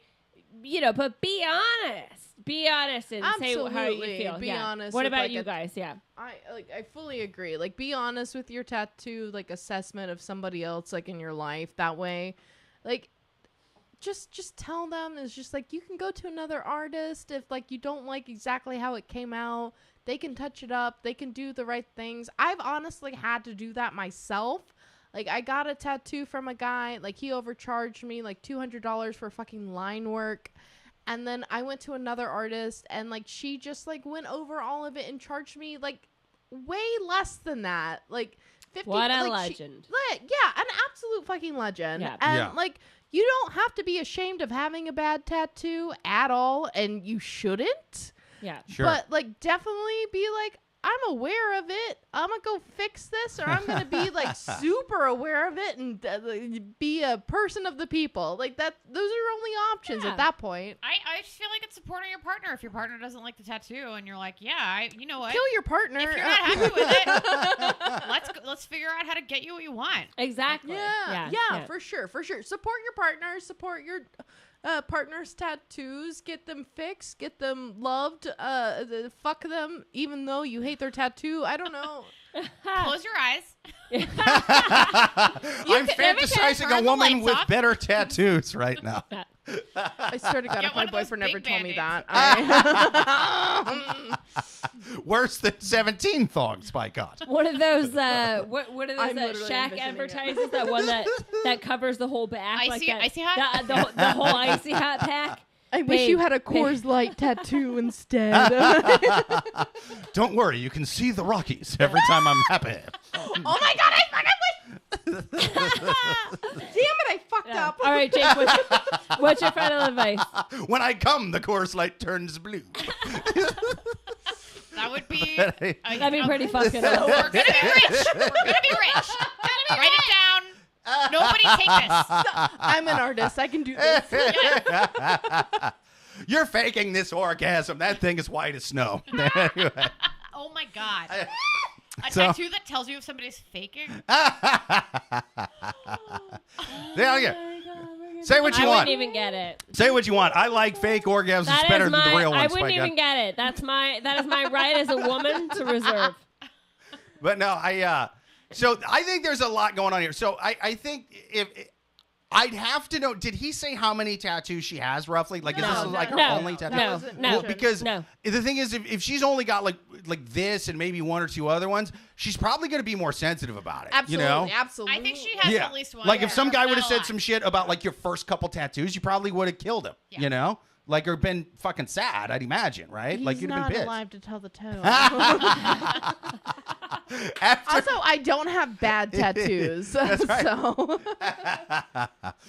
But be honest. Be honest and say how you feel. Be honest. What about you guys? Yeah. I fully agree. Like, be honest with your tattoo, like, assessment of somebody else, like, in your life. That way, like, just tell them. It's just like, you can go to another artist if, like, you don't like exactly how it came out. They can touch it up. They can do the right things. I've honestly had to do that myself. Like, I got a tattoo from a guy. Like, he overcharged me, like, $200 for fucking line work. And then I went to another artist, and, like, she just, like, went over all of it and charged me, like, way less than that. Like, 50. What a legend. An absolute fucking legend. Yeah. And, like, you don't have to be ashamed of having a bad tattoo at all, and you shouldn't. Yeah. Sure. But, like, definitely be like, I'm aware of it. I'm going to go fix this, or I'm going to be, like, super aware of it and be a person of the people. Like, those are only options at that point. I just feel like it's supporting your partner. If your partner doesn't like the tattoo and you're like, you know what? Kill your partner. If you're not happy with it, let's figure out how to get you what you want. Exactly. Yeah, for sure. Support your partner. Support your partner's tattoos. Get them fixed. Get them loved. Fuck them, even though you hate their tattoo. I don't know. Close your eyes. I'm fantasizing a woman with better tattoos right now. I swear to God, if my boyfriend never told me that. Worse than 17 thongs, by God. What are those? What are those I'm that literally Shaq envisioning advertises? That one that covers the whole back, Icy hot? the whole icy hot pack. I wish you had a Coors Light tattoo instead. Don't worry, you can see the Rockies every time I'm happy. Oh my God, I fucking wish. Damn it, I fucked up. All right, Jake, what's your final advice? When I come, the Coors Light turns blue. That would be... That'd be pretty fucking We're gonna be rich. Write it down. Nobody take this. I'm an artist. I can do this. You're faking this orgasm. That thing is white as snow. Oh my God. A tattoo that tells you if somebody's faking? Say what you I want. wouldn't even get it. Say what you want. I like fake orgasms better than the real ones. I wouldn't even get it. That is my right as a woman to reserve. But no, so I think there's a lot going on here. So I think if I'd have to know, did he say how many tattoos she has roughly? Like, is this like her only tattoo? No. Well, because the thing is, if she's only got like this and maybe 1 or 2 other ones, she's probably going to be more sensitive about it. Absolutely, you know? absolutely. I think she has at least one. Like if some guy would have Not a said lot. some shit about like your first couple tattoos, you probably would have killed him. Yeah. You know? Like, or been fucking sad, I'd imagine, right? He's like you'd have been pissed. not alive to tell the tale. After, Also, I don't have bad tattoos, That's right. so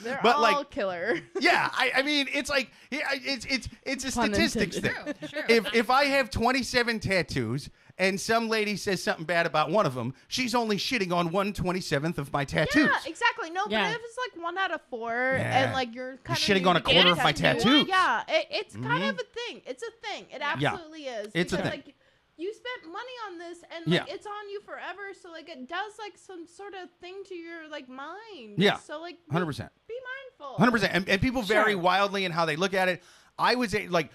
they're But, all like, killer. yeah, I mean, it's like it's a Pun statistics intended. thing. True. If I have 27 tattoos and some lady says something bad about one of them, she's only shitting on 1/27th of my tattoos. Yeah, exactly. No, Yeah. but if it's like 1 out of 4, Yeah. and like you're kind of shitting on a quarter of my tattoos. Yeah, it's kind of a thing. It's a thing. It absolutely is. It's a Because, thing. like, you spent money on this, and it's on you forever. So like it does like some sort of thing to your like mind. Yeah. So like 100%. Be mindful. 100%. And people vary wildly in how they look at it. I would say like.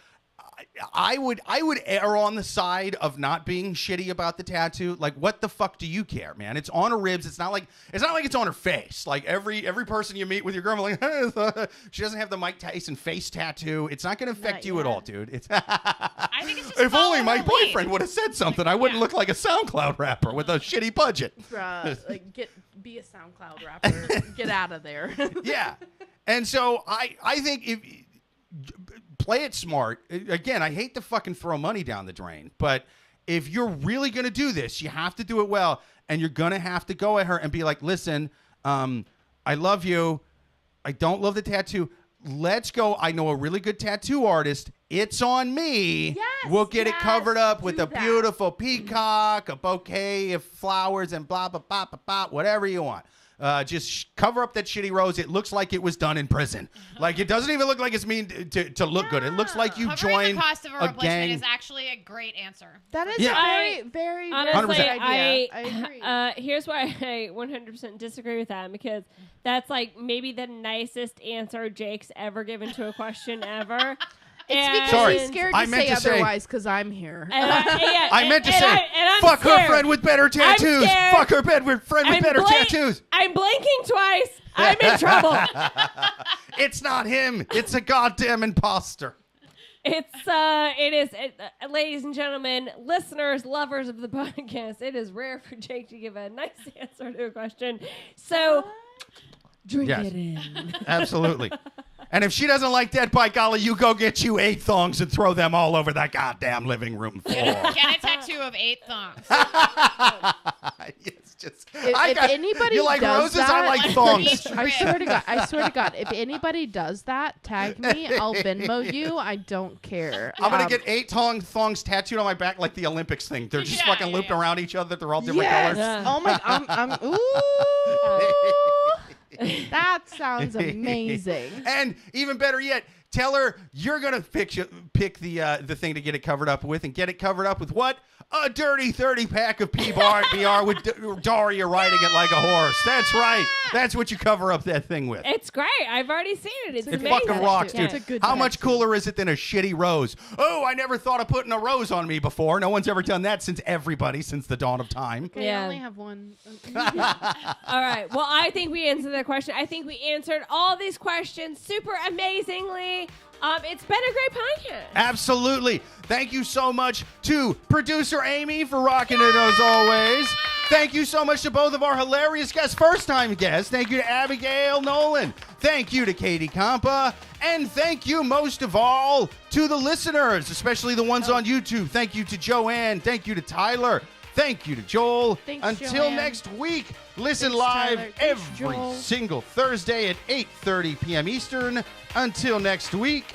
I would err on the side of not being shitty about the tattoo. Like, what the fuck do you care, man? It's on her ribs. It's not like it's on her face. Like every person you meet with your girlfriend, like she doesn't have the Mike Tyson face tattoo. It's not going to affect you at all, dude. It's I think it's just if only my follow her boyfriend lead. would have said something, I wouldn't look like a SoundCloud rapper with a shitty budget. Bruh, like be a SoundCloud rapper. Get out of there. Yeah, and so I think if. Play it smart. Again, I hate to fucking throw money down the drain, but if you're really going to do this, you have to do it well, and you're going to have to go at her and be like, listen, I love you. I don't love the tattoo. Let's go. I know a really good tattoo artist. It's on me. Yes, we'll get it covered up with a that. beautiful peacock, a bouquet of flowers, and blah, blah, blah, blah, blah, whatever you want. Just cover up that shitty rose. It looks like it was done in prison. Like, it doesn't even look like it's mean to look good. It looks like you Covering joined the cost of a a replacement gang. is actually a great answer. That is Yeah. a very, very, Honestly, very good idea. I agree. Here's why I 100% disagree with that, because that's like maybe the nicest answer Jake's ever given to a question ever. It's because Sorry, he's scared I to meant say to say- otherwise because I'm here. I meant to say, I'm fuck her scared. friend with better tattoos. scared. Fuck her friend with better tattoos. I'm blinking twice. I'm in trouble. It's not him. It's a goddamn imposter. It is, ladies and gentlemen, listeners, lovers of the podcast, it is rare for Jake to give a nice answer to a question. So, drink Yes. it in. Absolutely. And if she doesn't like that, by golly, you go get you 8 thongs and throw them all over that goddamn living room floor. Get a tattoo of 8 thongs. It's just, If anybody you like does roses? that, I like thongs. Each I rib. swear to God, if anybody does that, tag me. I'll Venmo you. I don't care. I'm gonna get 8 thongs tattooed on my back like the Olympics thing. They're just fucking looped around each other. They're all different Yes. colors. Yeah. Oh my. Ooh. That sounds amazing. And even better yet, tell her you're gonna pick the thing to get it covered up with, and get it covered up with what? A dirty 30-pack of PBR with Daria riding it like a horse. That's right. That's what you cover up that thing with. It's great. I've already seen it. It's It amazing. fucking rocks, dude. It's a good How much tattoo. cooler is it than a shitty rose? Oh, I never thought of putting a rose on me before. No one's ever done that since the dawn of time. Okay, Yeah. I only have one. All right. Well, I think we answered that question. I think we answered all these questions super amazingly. It's been a great podcast. Absolutely. Thank you so much to producer Amy for rocking it as always. Thank you so much to both of our hilarious guests, first-time guests. Thank you to Abigail Nolan. Thank you to Katie Compa. And thank you most of all to the listeners, especially the ones on YouTube. Thank you to Joanne. Thank you to Tyler. Thank you to Joel. Thanks, Until Joanne. next week, listen Thanks, live Tyler. Thanks, every Joel. single Thursday at 8:30 p.m. Eastern. Until next week.